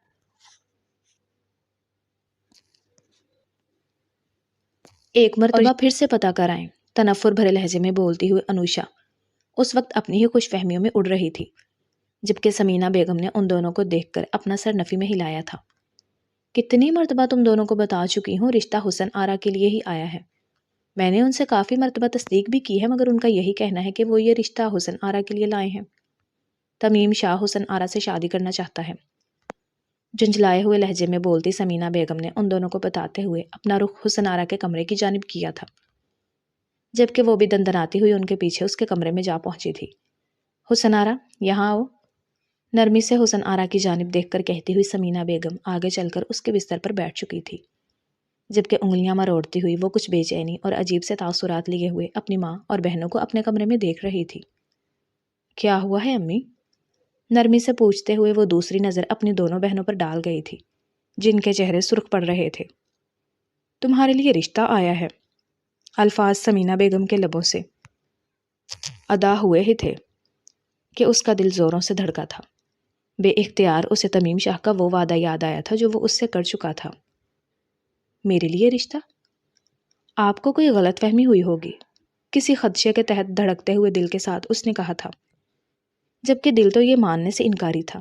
ایک مرتبہ پھر سے پتہ کرائیں، تنفر بھرے لہجے میں بولتی ہوئی انوشا اس وقت اپنی ہی خوش فہمیوں میں اڑ رہی تھی، جبکہ سمینہ بیگم نے ان دونوں کو دیکھ کر اپنا سر نفی میں ہلایا تھا۔ کتنی مرتبہ تم دونوں کو بتا چکی ہوں رشتہ حسن آرا کے لیے ہی آیا ہے۔ میں نے ان سے کافی مرتبہ تصدیق بھی کی ہے، مگر ان کا یہی کہنا ہے کہ وہ یہ رشتہ حسن آرا کے لیے لائے ہیں۔ تمیم شاہ حسن آرا سے شادی کرنا چاہتا ہے، جھنجھلائے ہوئے لہجے میں بولتی سمینہ بیگم نے ان دونوں کو بتاتے ہوئے اپنا رخ حسن آرا کے کمرے کی جانب کیا تھا، جبکہ وہ بھی دندناتی ہوئی ان کے پیچھے اس کے کمرے میں جا پہنچی تھی۔ حسن آرا، یہاں آؤ، نرمی سے حسن آرا کی جانب دیکھ کر کہتی ہوئی سمینہ بیگم آگے چل کر اس کے بستر پر بیٹھ چکی تھی، جبکہ انگلیاں مروڑتی ہوئی وہ کچھ بے چینی اور عجیب سے تاثرات لیے ہوئے اپنی ماں اور بہنوں کو اپنے کمرے میں دیکھ رہی تھی۔ کیا ہوا ہے امی؟ نرمی سے پوچھتے ہوئے وہ دوسری نظر اپنی دونوں بہنوں پر ڈال گئی تھی، جن کے چہرے سرخ پڑ رہے تھے۔ تمہارے لیے رشتہ آیا ہے، الفاظ سمینہ بیگم کے لبوں سے ادا ہوئے ہی تھے کہ اس کا دل زوروں سے دھڑکا تھا۔ بے اختیار اسے تمیم شاہ کا وہ وعدہ یاد آیا تھا جو وہ اس سے کر چکا تھا۔ میرے لیے رشتہ؟ آپ کو کوئی غلط فہمی ہوئی ہوگی، کسی خدشے کے تحت دھڑکتے ہوئے دل کے ساتھ اس نے کہا تھا، جبکہ دل تو یہ ماننے سے انکاری تھا۔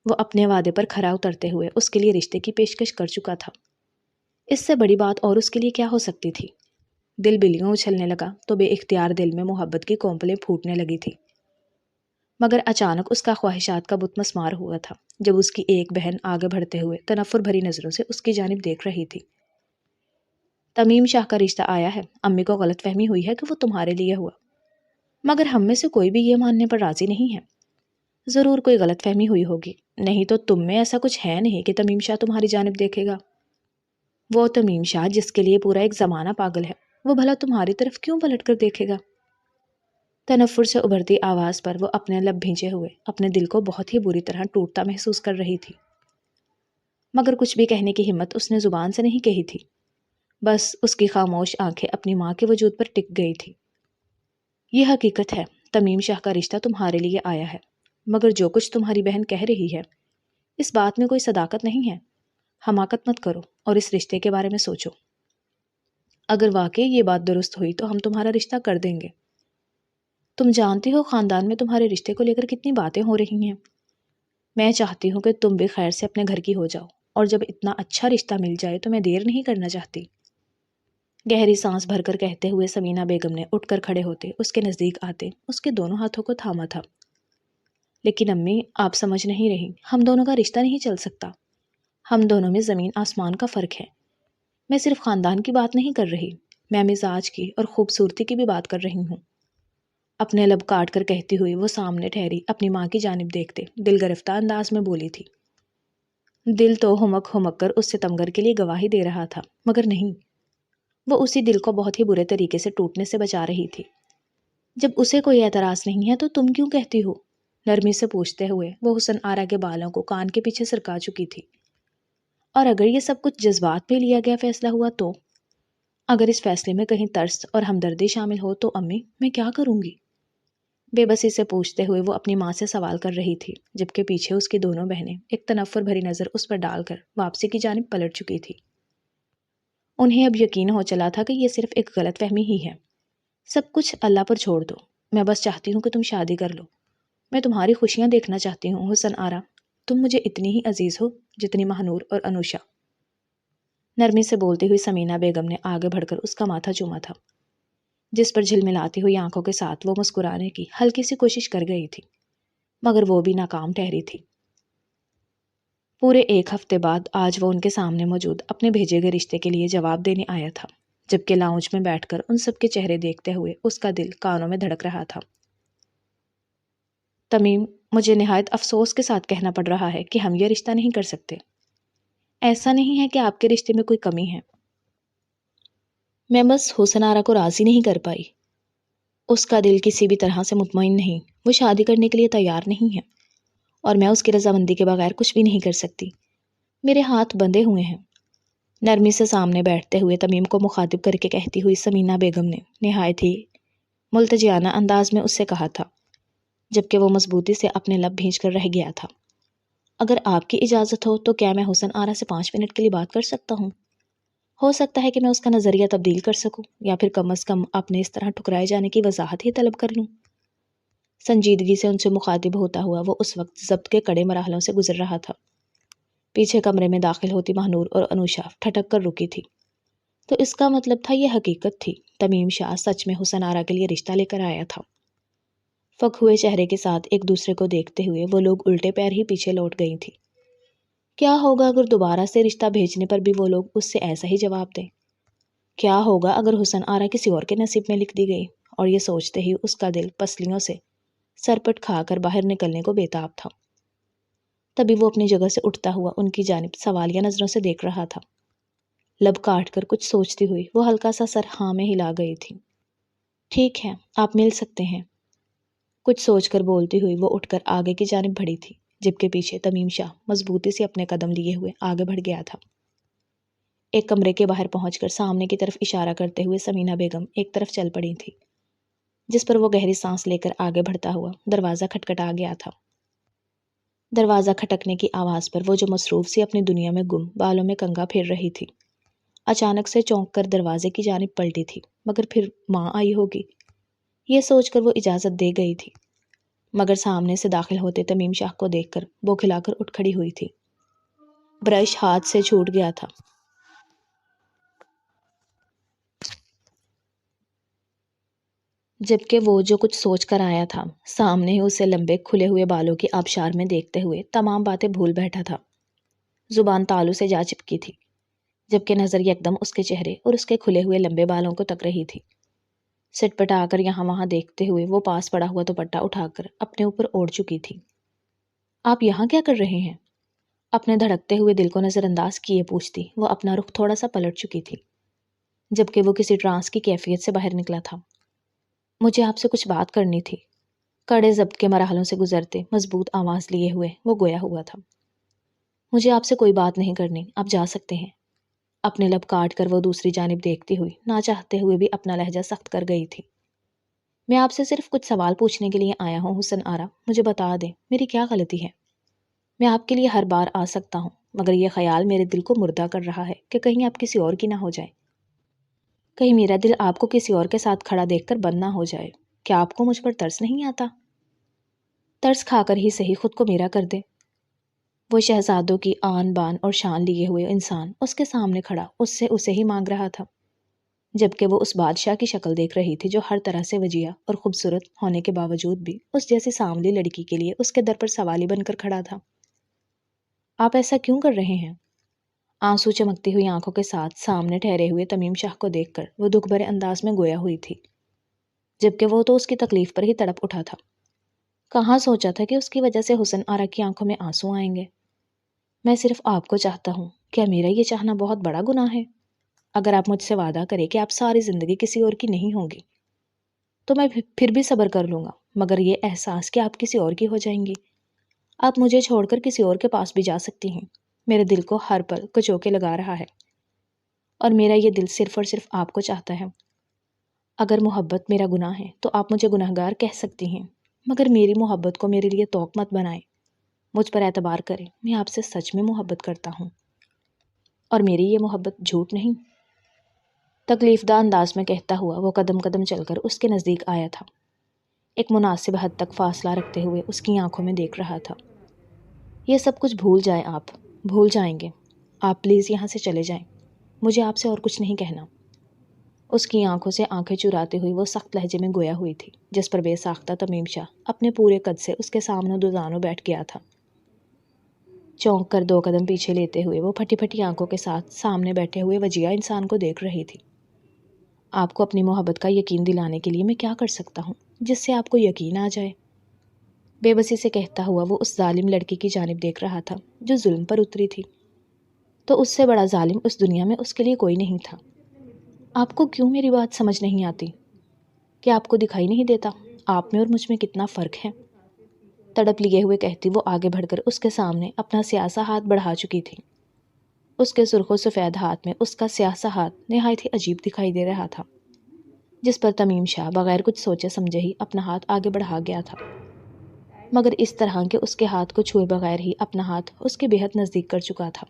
وہ اپنے وعدے پر کھرا اترتے ہوئے اس کے لیے رشتے کی پیشکش کر چکا تھا۔ اس سے بڑی بات اور اس کے لیے کیا ہو سکتی تھی؟ دل بلیوں اچھلنے لگا تو بے اختیار دل میں محبت کی کونپلیں پھوٹنے لگی تھی، مگر اچانک اس کا خواہشات کا بت مسمار ہوا تھا جب اس کی ایک بہن آگے بڑھتے ہوئے تنفر بھری نظروں سے اس کی جانب دیکھ رہی تھی۔ تمیم شاہ کا رشتہ آیا ہے، امی کو غلط فہمی ہوئی ہے کہ وہ تمہارے لیے ہوا، مگر ہم میں سے کوئی بھی یہ ماننے پر راضی نہیں ہے۔ ضرور کوئی غلط فہمی ہوئی ہوگی، نہیں تو تم میں ایسا کچھ ہے نہیں کہ تمیم شاہ تمہاری جانب دیکھے گا۔ وہ تمیم شاہ جس کے لیے پورا ایک زمانہ پاگل ہے، وہ بھلا تمہاری طرف کیوں پلٹ کر دیکھے گا؟ تنفر سے ابھرتی آواز پر وہ اپنے لب بھینچے ہوئے اپنے دل کو بہت ہی بری طرح ٹوٹتا محسوس کر رہی تھی، مگر کچھ بھی کہنے کی ہمت اس نے زبان سے نہیں کہی تھی۔ بس اس کی خاموش آنکھیں اپنی ماں کے وجود پر ٹک گئی تھی۔ یہ حقیقت ہے، تمیم شاہ کا رشتہ تمہارے لیے آیا ہے، مگر جو کچھ تمہاری بہن کہہ رہی ہے اس بات میں کوئی صداقت نہیں ہے۔ حماقت مت کرو اور اس رشتے کے بارے میں سوچو۔ اگر واقعی یہ بات درست ہوئی تو ہم تمہارا رشتہ کر دیں گے۔ تم جانتی ہو خاندان میں تمہارے رشتے کو لے کر کتنی باتیں ہو رہی ہیں۔ میں چاہتی ہوں کہ تم بھی خیر سے اپنے گھر کی ہو جاؤ، اور جب اتنا اچھا رشتہ مل جائے تو میں دیر نہیں کرنا چاہتی۔ گہری سانس بھر کر کہتے ہوئے سمینہ بیگم نے اٹھ کر کھڑے ہوتے اس کے نزدیک آتے اس کے دونوں ہاتھوں کو تھاما تھا۔ لیکن امی، آپ سمجھ نہیں رہی، ہم دونوں کا رشتہ نہیں چل سکتا۔ ہم دونوں میں زمین آسمان کا فرق ہے۔ میں صرف خاندان کی بات نہیں کر رہی، میں مزاج کی اور خوبصورتی کی بھی بات کر رہی ہوں۔ اپنے لب کاٹ کر کہتی ہوئی وہ سامنے ٹھہری اپنی ماں کی جانب دیکھتے دل گرفتہ انداز میں بولی تھی۔ دل تو ہمک ہمک کر اس ستمگر کے لیے گواہی دے رہا تھا، مگر نہیں، وہ اسی دل کو بہت ہی برے طریقے سے ٹوٹنے سے بچا رہی تھی۔ جب اسے کوئی اعتراض نہیں ہے تو تم کیوں کہتی ہو؟ نرمی سے پوچھتے ہوئے وہ حسن آرا کے بالوں کو کان کے پیچھے سرکا چکی تھی۔ اور اگر یہ سب کچھ جذبات پہ لیا گیا فیصلہ ہوا تو؟ اگر اس فیصلے میں کہیں ترس اور ہمدردی شامل ہو تو امی، میں کیا کروں گی؟ بے بسی سے پوچھتے ہوئے وہ اپنی ماں سے سوال کر رہی تھی، جبکہ پیچھے اس کی دونوں بہنیں ایک تنفر بھری نظر اس پر ڈال کر واپسی کی جانب پلٹ چکی تھی۔ انہیں اب یقین ہو چلا تھا کہ یہ صرف ایک غلط فہمی ہی ہے۔ سب کچھ اللہ پر چھوڑ دو، میں بس چاہتی ہوں کہ تم شادی کر لو۔ میں تمہاری خوشیاں دیکھنا چاہتی ہوں حسن آرا، تم مجھے اتنی ہی عزیز ہو جتنی مہنور اور انوشا۔ نرمی سے بولتی ہوئی سمینہ بیگم نے آگے بڑھ کر اس کا ماتھا چوما تھا، جس پر جھلملاتی ہوئی آنکھوں کے ساتھ وہ مسکرانے کی ہلکی سی کوشش کر گئی تھی، مگر وہ بھی ناکام ٹھہری تھی۔ پورے 1 ہفتے بعد آج وہ ان کے سامنے موجود اپنے بھیجے گئے رشتے کے لیے جواب دینے آیا تھا، جبکہ لاؤنج میں بیٹھ کر ان سب کے چہرے دیکھتے ہوئے اس کا دل کانوں میں دھڑک رہا تھا۔ تمیم، مجھے نہایت افسوس کے ساتھ کہنا پڑ رہا ہے کہ ہم یہ رشتہ نہیں کر سکتے۔ ایسا نہیں ہے کہ آپ کے رشتے میں کوئی کمی ہے، میں بس حسن آرا کو راضی نہیں کر پائی۔ اس کا دل کسی بھی طرح سے مطمئن نہیں، وہ شادی کرنے کے لیے تیار نہیں ہے، اور میں اس کی رضامندی کے بغیر کچھ بھی نہیں کر سکتی۔ میرے ہاتھ بندھے ہوئے ہیں، نرمی سے سامنے بیٹھتے ہوئے تمیم کو مخاطب کر کے کہتی ہوئی سمینہ بیگم نے نہایت ہی ملتجیانہ انداز میں اس سے کہا تھا، جبکہ وہ مضبوطی سے اپنے لب بھینچ کر رہ گیا تھا۔ اگر آپ کی اجازت ہو تو کیا میں حسن آرا سے 5 منٹ کے لیے بات کر سکتا ہوں؟ ہو سکتا ہے کہ میں اس کا نظریہ تبدیل کر سکوں، یا پھر کم از کم اپنے اس طرح ٹھکرائے جانے کی وضاحت ہی طلب کر لوں۔ سنجیدگی سے ان سے مخاطب ہوتا ہوا وہ اس وقت ضبط کے کڑے مراحلوں سے گزر رہا تھا۔ پیچھے کمرے میں داخل ہوتی مہنور اور انوشا ٹھٹک کر رکی تھی، تو اس کا مطلب تھا یہ حقیقت تھی، تمیم شاہ سچ میں حسن آرا کے لیے رشتہ لے کر آیا تھا۔ فک ہوئے چہرے کے ساتھ ایک دوسرے کو دیکھتے ہوئے وہ لوگ الٹے پیر ہی پیچھے لوٹ گئی تھی۔ کیا ہوگا اگر دوبارہ سے رشتہ بھیجنے پر بھی وہ لوگ اس سے ایسا ہی جواب دیں؟ کیا ہوگا اگر حسن آرا کسی اور کے نصیب میں لکھ دی گئی؟ اور یہ سوچتے ہی اس کا دل پسلیوں سے سرپٹ کھا کر باہر نکلنے کو بےتاب تھا۔ تبھی وہ اپنی جگہ سے اٹھتا ہوا ان کی جانب سوالیہ نظروں سے دیکھ رہا تھا۔ لب کاٹ کر کچھ سوچتی ہوئی وہ ہلکا سا سر ہاں میں ہلا گئی تھی۔ ٹھیک ہے، آپ مل سکتے ہیں، کچھ سوچ کر بولتی ہوئی وہ اٹھ کر آگے کی جانب بڑھی تھی، جبکہ پیچھے تمیم شاہ مضبوطی سے اپنے قدم لیے ہوئے آگے بڑھ گیا تھا۔ ایک کمرے کے باہر پہنچ کر سامنے کی طرف اشارہ کرتے ہوئے سمینہ بیگم ایک طرف چل پڑی تھی، جس پر وہ گہری سانس لے کر آگے بڑھتا ہوا دروازہ کھٹکھٹا گیا تھا۔ دروازہ کھٹکنے کی آواز پر وہ جو مصروف سی اپنی دنیا میں گم بالوں میں کنگھا پھیر رہی تھی، اچانک سے چونک کر دروازے کی جانب پلٹی تھی، مگر پھر ماں آئی ہوگی یہ سوچ کر وہ اجازت دے گئی تھی، مگر سامنے سے داخل ہوتے تمیم شاہ کو دیکھ کر وہ کھلا کر اٹھ کھڑی ہوئی تھی۔ برش ہاتھ سے چھوٹ گیا تھا، جبکہ وہ جو کچھ سوچ کر آیا تھا سامنے ہی اسے لمبے کھلے ہوئے بالوں کی آبشار میں دیکھتے ہوئے تمام باتیں بھول بیٹھا تھا۔ زبان تالو سے جا چپکی تھی، جبکہ نظر یکدم اس کے چہرے اور اس کے کھلے ہوئے لمبے بالوں کو تک رہی تھی۔ سٹ پٹا کر یہاں وہاں دیکھتے ہوئے وہ پاس پڑا ہوا دوپٹہ اٹھا کر اپنے اوپر اوڑھ چکی تھی۔ آپ یہاں کیا کر رہے ہیں؟ اپنے دھڑکتے ہوئے دل کو نظر انداز کیے پوچھتی وہ اپنا رخ تھوڑا سا پلٹ چکی تھی، جبکہ وہ کسی ٹرانس کی کیفیت سے باہر نکلا تھا۔ مجھے آپ سے کچھ بات کرنی تھی، کڑے ضبط کے مراحلوں سے گزرتے مضبوط آواز لیے ہوئے وہ گویا ہوا تھا۔ مجھے آپ سے کوئی بات نہیں کرنی، آپ جا سکتے ہیں۔ اپنے لب کاٹ کر وہ دوسری جانب دیکھتی ہوئی نہ چاہتے ہوئے بھی اپنا لہجہ سخت کر گئی تھی۔ میں آپ سے صرف کچھ سوال پوچھنے کے لیے آیا ہوں حسن آرا، مجھے بتا دیں میری کیا غلطی ہے؟ میں آپ کے لیے ہر بار آ سکتا ہوں، مگر یہ خیال میرے دل کو مردہ کر رہا ہے کہ کہیں آپ کسی اور کی نہ ہو جائے، کہیں میرا دل آپ کو کسی اور کے ساتھ کھڑا دیکھ کر بند نہ ہو جائے۔ کیا آپ کو مجھ پر ترس نہیں آتا؟ ترس کھا کر ہی صحیح خود کو میرا کر دے۔ وہ شہزادوں کی آن بان اور شان لیے ہوئے انسان اس کے سامنے کھڑا اس سے اسے ہی مانگ رہا تھا، جبکہ وہ اس بادشاہ کی شکل دیکھ رہی تھی جو ہر طرح سے وجیہ اور خوبصورت ہونے کے باوجود بھی اس جیسی سانولی لڑکی کے لیے اس کے در پر سوالی بن کر کھڑا تھا۔ آپ ایسا کیوں کر رہے ہیں؟ آنسو چمکتی ہوئی آنکھوں کے ساتھ سامنے ٹھہرے ہوئے تمیم شاہ کو دیکھ کر وہ دکھ بھرے انداز میں گویا ہوئی تھی، جبکہ وہ تو اس کی تکلیف پر ہی تڑپ اٹھا تھا۔ کہاں سوچا تھا کہ اس کی وجہ سے حسن آرا کی آنکھوں میں آنسو آئیں گے؟ میں صرف آپ کو چاہتا ہوں، کیا میرا یہ چاہنا بہت بڑا گناہ ہے؟ اگر آپ مجھ سے وعدہ کریں کہ آپ ساری زندگی کسی اور کی نہیں ہوں گی تو میں پھر بھی صبر کر لوں گا، مگر یہ احساس کہ آپ کسی اور کی ہو جائیں گی، آپ مجھے چھوڑ کر کسی اور کے پاس بھی جا سکتی ہیں، میرے دل کو ہر پل کچوکے لگا رہا ہے، اور میرا یہ دل صرف اور صرف آپ کو چاہتا ہے۔ اگر محبت میرا گناہ ہے تو آپ مجھے گناہگار کہہ سکتی ہیں، مگر میری محبت کو میرے لیے توق مت بنائیں، مجھ پر اعتبار کریں، میں آپ سے سچ میں محبت کرتا ہوں، اور میری یہ محبت جھوٹ نہیں۔ تکلیف دہ انداز میں کہتا ہوا وہ قدم قدم چل کر اس کے نزدیک آیا تھا، ایک مناسب حد تک فاصلہ رکھتے ہوئے اس کی آنکھوں میں دیکھ رہا تھا۔ یہ سب کچھ بھول جائیں، آپ بھول جائیں گے، آپ پلیز یہاں سے چلے جائیں، مجھے آپ سے اور کچھ نہیں کہنا۔ اس کی آنکھوں سے آنکھیں چراتے ہوئی وہ سخت لہجے میں گویا ہوئی تھی، جس پر بے ساختہ تمیم شاہ اپنے پورے قد سے اس کے سامنے دوزانوں بیٹھ گیا تھا۔ چونک کر 2 قدم پیچھے لیتے ہوئے وہ پھٹی پھٹی آنکھوں کے ساتھ سامنے بیٹھے ہوئے وجیہ انسان کو دیکھ رہی تھی۔ آپ کو اپنی محبت کا یقین دلانے کے لیے میں کیا کر سکتا ہوں جس سے آپ کو یقین آ جائے؟ بے بسی سے کہتا ہوا وہ اس ظالم لڑکی کی جانب دیکھ رہا تھا جو ظلم پر اتری تھی۔ تو اس سے بڑا ظالم اس دنیا میں اس کے لیے کوئی نہیں تھا۔ آپ کو کیوں میری بات سمجھ نہیں آتی؟ کہ آپ کو دکھائی نہیں دیتا آپ میں اور مجھ میں کتنا فرق ہے؟ تڑپ لیے ہوئے کہتی وہ آگے بڑھ کر اس کے سامنے اپنا سیاہ سا ہاتھ بڑھا چکی تھی۔ اس کے سرخ و سفید ہاتھ میں اس کا سیاہ سا ہاتھ نہایت ہی عجیب دکھائی دے رہا تھا، جس پر تمیم شاہ بغیر کچھ سوچے سمجھے ہی اپنا ہاتھ آگے بڑھا گیا تھا، مگر اس طرح کہ اس کے ہاتھ کو چھوئے بغیر ہی اپنا ہاتھ اس کے بےحد نزدیک کر چکا تھا۔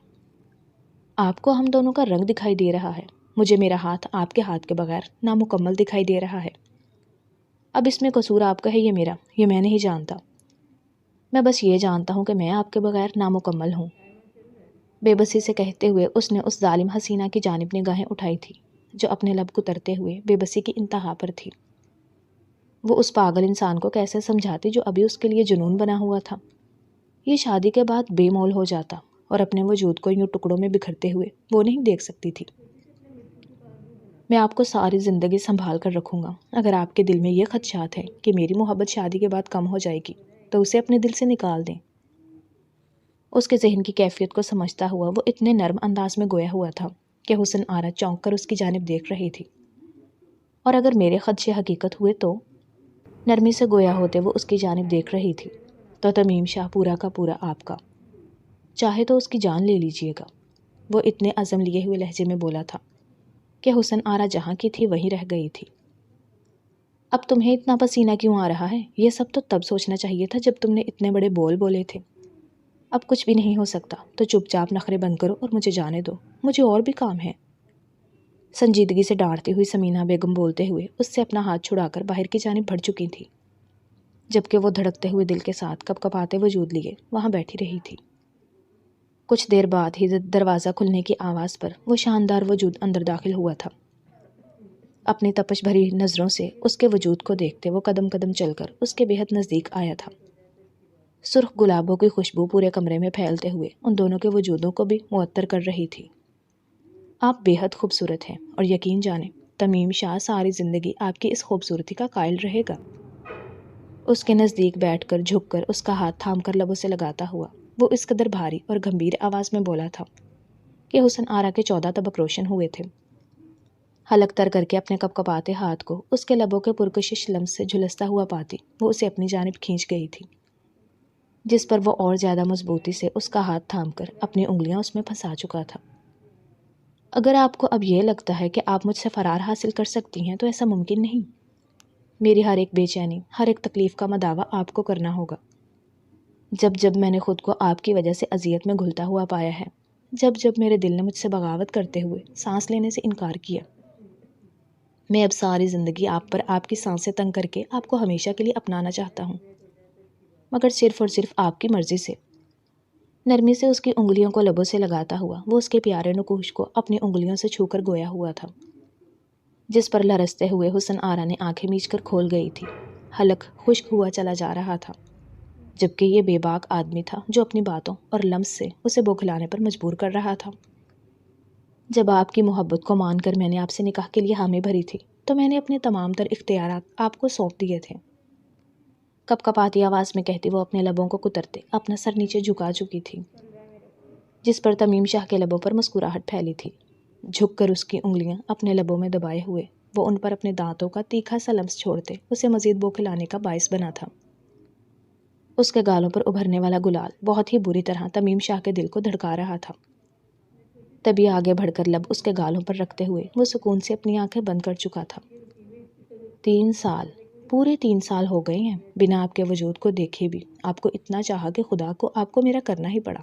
آپ کو ہم دونوں کا رنگ دکھائی دے رہا ہے، مجھے میرا ہاتھ آپ کے ہاتھ کے بغیر نامکمل دکھائی دے رہا ہے۔ اب اس میں قصور آپ کا ہے یہ میرا، یہ میں نہیں جانتا، میں بس یہ جانتا ہوں کہ میں آپ کے بغیر نامکمل ہوں۔ بے بسی سے کہتے ہوئے اس نے اس ظالم حسینہ کی جانب نگاہیں اٹھائی تھی جو اپنے لب کترتے ہوئے بے بسی کی انتہا پر تھی۔ وہ اس پاگل انسان کو کیسے سمجھاتی جو ابھی اس کے لیے جنون بنا ہوا تھا؟ یہ شادی کے بعد بے مول ہو جاتا اور اپنے وجود کو یوں ٹکڑوں میں بکھرتے ہوئے وہ نہیں دیکھ سکتی تھی۔ میں آپ کو ساری زندگی سنبھال کر رکھوں گا، اگر آپ کے دل میں یہ خدشات ہیں کہ میری محبت شادی کے بعد کم ہو جائے گی تو اسے اپنے دل سے نکال دیں۔ اس کے ذہن کی کیفیت کو سمجھتا ہوا وہ اتنے نرم انداز میں گویا ہوا تھا کہ حسن آرا چونک کر اس کی جانب دیکھ رہی تھی۔ اور اگر میرے خدشے حقیقت ہوئے تو؟ نرمی سے گویا ہوتے وہ اس کی جانب دیکھ رہی تھی۔ تو تمیم شاہ پورا کا پورا آپ کا، چاہے تو اس کی جان لے لیجئے گا، وہ اتنے عزم لیے ہوئے لہجے میں بولا تھا کہ حسن آرا جہاں کی تھی وہیں رہ گئی تھی۔ اب تمہیں اتنا پسینہ کیوں آ رہا ہے؟ یہ سب تو تب سوچنا چاہیے تھا جب تم نے اتنے بڑے بول بولے تھے۔ اب کچھ بھی نہیں ہو سکتا تو چپ چاپ نخرے بند کرو اور مجھے جانے دو، مجھے اور بھی کام ہے۔ سنجیدگی سے ڈانٹتی ہوئی سمینہ بیگم بولتے ہوئے اس سے اپنا ہاتھ چھڑا کر باہر کی جانب بڑھ چکی تھی، جبکہ وہ دھڑکتے ہوئے دل کے ساتھ کپ کپاتے وجود لیے وہاں بیٹھی رہی تھی۔ کچھ دیر بعد ہی دروازہ کھلنے کی آواز پر وہ شاندار وجود اندر داخل ہوا تھا۔ اپنی تپش بھری نظروں سے اس کے وجود کو دیکھتے وہ قدم قدم چل کر اس کے بےحد نزدیک آیا تھا۔ سرخ گلابوں کی خوشبو پورے کمرے میں پھیلتے ہوئے ان دونوں کے وجودوں کو بھی معطر کر رہی تھی۔ آپ بے حد خوبصورت ہیں اور یقین جانیں تمیم شاہ ساری زندگی آپ کی اس خوبصورتی کا قائل رہے گا۔ اس کے نزدیک بیٹھ کر جھک کر اس کا ہاتھ تھام کر لبوں سے لگاتا ہوا وہ اس قدر بھاری اور گمبھیر آواز میں بولا تھا کہ حسن آرا کے 14 طبق روشن ہوئے تھے۔ حلق تر کر کے اپنے کپ کپاتے ہاتھ کو اس کے لبوں کے پرکشش لمس سے جھلستا ہوا پاتی وہ اسے اپنی جانب کھینچ گئی تھی، جس پر وہ اور زیادہ مضبوطی سے اس کا ہاتھ تھام کر اپنی انگلیاں اس میں پھنسا چکا تھا۔ اگر آپ کو اب یہ لگتا ہے کہ آپ مجھ سے فرار حاصل کر سکتی ہیں تو ایسا ممکن نہیں۔ میری ہر ایک بے چینی، ہر ایک تکلیف کا مداوع آپ کو کرنا ہوگا۔ جب جب میں نے خود کو آپ کی وجہ سے اذیت میں گھلتا ہوا پایا ہے، جب جب میرے دل نے مجھ سے بغاوت کرتے ہوئے سانس لینے سے انکار کیا، میں اب ساری زندگی آپ پر آپ کی سانسیں تنگ کر کے آپ کو ہمیشہ کے لیے اپنانا چاہتا ہوں، مگر صرف اور صرف آپ کی مرضی سے۔ نرمی سے اس کی انگلیوں کو لبوں سے لگاتا ہوا وہ اس کے پیارے نکوش کو اپنی انگلیوں سے چھو کر گویا ہوا تھا، جس پر لرزتے ہوئے حسن آرا نے آنکھیں میچ کر کھول گئی تھی۔ حلق خشک ہوا چلا جا رہا تھا، جبکہ یہ بے باک آدمی تھا جو اپنی باتوں اور لمس سے اسے بوکھلانے پر مجبور کر رہا تھا۔ جب آپ کی محبت کو مان کر میں نے آپ سے نکاح کے لیے حامی بھری تھی تو میں نے اپنے تمام تر اختیارات آپ کو سونپ دیے تھے، کپ کپاتی آواز میں کہتی وہ اپنے لبوں کو کترتے اپنا سر نیچے جھکا چکی تھی، جس پر تمیم شاہ کے لبوں پر مسکراہٹ پھیلی تھی۔ جھک کر اس کی انگلیاں اپنے لبوں میں دبائے ہوئے وہ ان پر اپنے دانتوں کا تیکھا سا لمس چھوڑتے اسے مزید بوکھلانے کا باعث بنا تھا۔ اس کے گالوں پر ابھرنے والا گلال بہت ہی بری طرح تمیم شاہ کے دل کو دھڑکا رہا تھا۔ تبھی آگے بڑھ کر لب اس کے گالوں پر رکھتے ہوئے وہ سکون سے اپنی آنکھیں بند کر چکا تھا۔ 3 سال پورے 3 سال ہو گئے ہیں بنا آپ کے وجود کو دیکھے بھی آپ کو اتنا چاہا کہ خدا کو آپ کو میرا کرنا ہی پڑا۔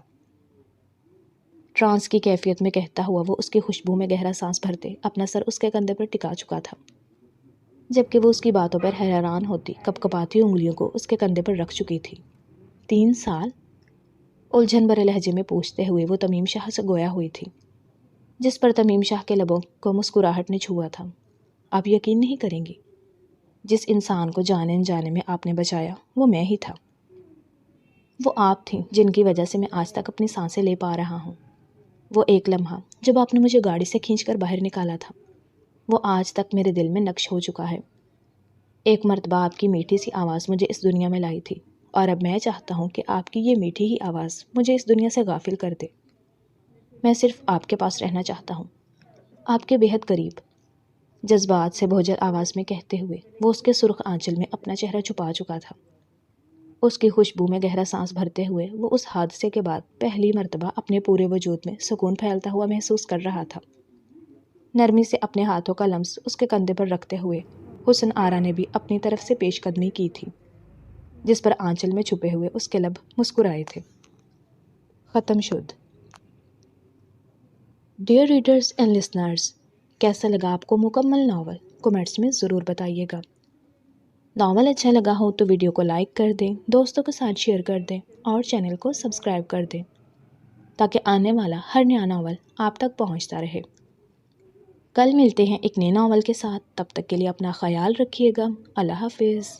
ٹرانس کی کیفیت میں کہتا ہوا وہ اس کی خوشبو میں گہرا سانس بھرتے اپنا سر اس کے کندھے پر ٹکا چکا تھا، جبکہ وہ اس کی باتوں پر حیران ہوتی کپ کپاتی انگلیوں کو اس کے کندھے پر رکھ چکی تھی۔ 3 سال؟ الجھن بھرے لہجے میں پوچھتے ہوئے وہ تمیم شاہ سے گویا ہوئی تھی، جس پر تمیم شاہ کے لبوں کو مسکراہٹ نے چھوا تھا۔ آپ یقین نہیں کریں گی، جس انسان کو جانے انجانے میں آپ نے بچایا وہ میں ہی تھا۔ وہ آپ تھیں جن کی وجہ سے میں آج تک اپنی سانسیں لے پا رہا ہوں۔ وہ ایک لمحہ جب آپ نے مجھے گاڑی سے کھینچ کر باہر نکالا تھا، وہ آج تک میرے دل میں نقش ہو چکا ہے۔ ایک مرتبہ آپ کی میٹھی سی آواز مجھے اس دنیا میں لائی تھی، اور اب میں چاہتا ہوں کہ آپ کی یہ میٹھی ہی آواز مجھے اس دنیا سے غافل کر دے۔ میں صرف آپ کے پاس رہنا چاہتا ہوں، آپ کے بے حد قریب۔ جذبات سے بھوجل آواز میں کہتے ہوئے وہ اس کے سرخ آنچل میں اپنا چہرہ چھپا چکا تھا۔ اس کی خوشبو میں گہرا سانس بھرتے ہوئے وہ اس حادثے کے بعد پہلی مرتبہ اپنے پورے وجود میں سکون پھیلتا ہوا محسوس کر رہا تھا۔ نرمی سے اپنے ہاتھوں کا لمس اس کے کندھے پر رکھتے ہوئے حسن آرا نے بھی اپنی طرف سے پیش قدمی کی تھی، جس پر آنچل میں چھپے ہوئے اس کے لب مسکرائے تھے۔ ختم شد۔ ڈیئر ریڈرز اینڈ لسنرز، کیسا لگا آپ کو مکمل ناول؟ کمنٹس میں ضرور بتائیے گا۔ ناول اچھا لگا ہو تو ویڈیو کو لائک کر دیں، دوستوں کے ساتھ شیئر کر دیں اور چینل کو سبسکرائب کر دیں تاکہ آنے والا ہر نیا ناول آپ تک پہنچتا رہے۔ کل ملتے ہیں ایک نئے ناول کے ساتھ، تب تک کے لیے اپنا خیال رکھیے گا۔ اللہ حافظ۔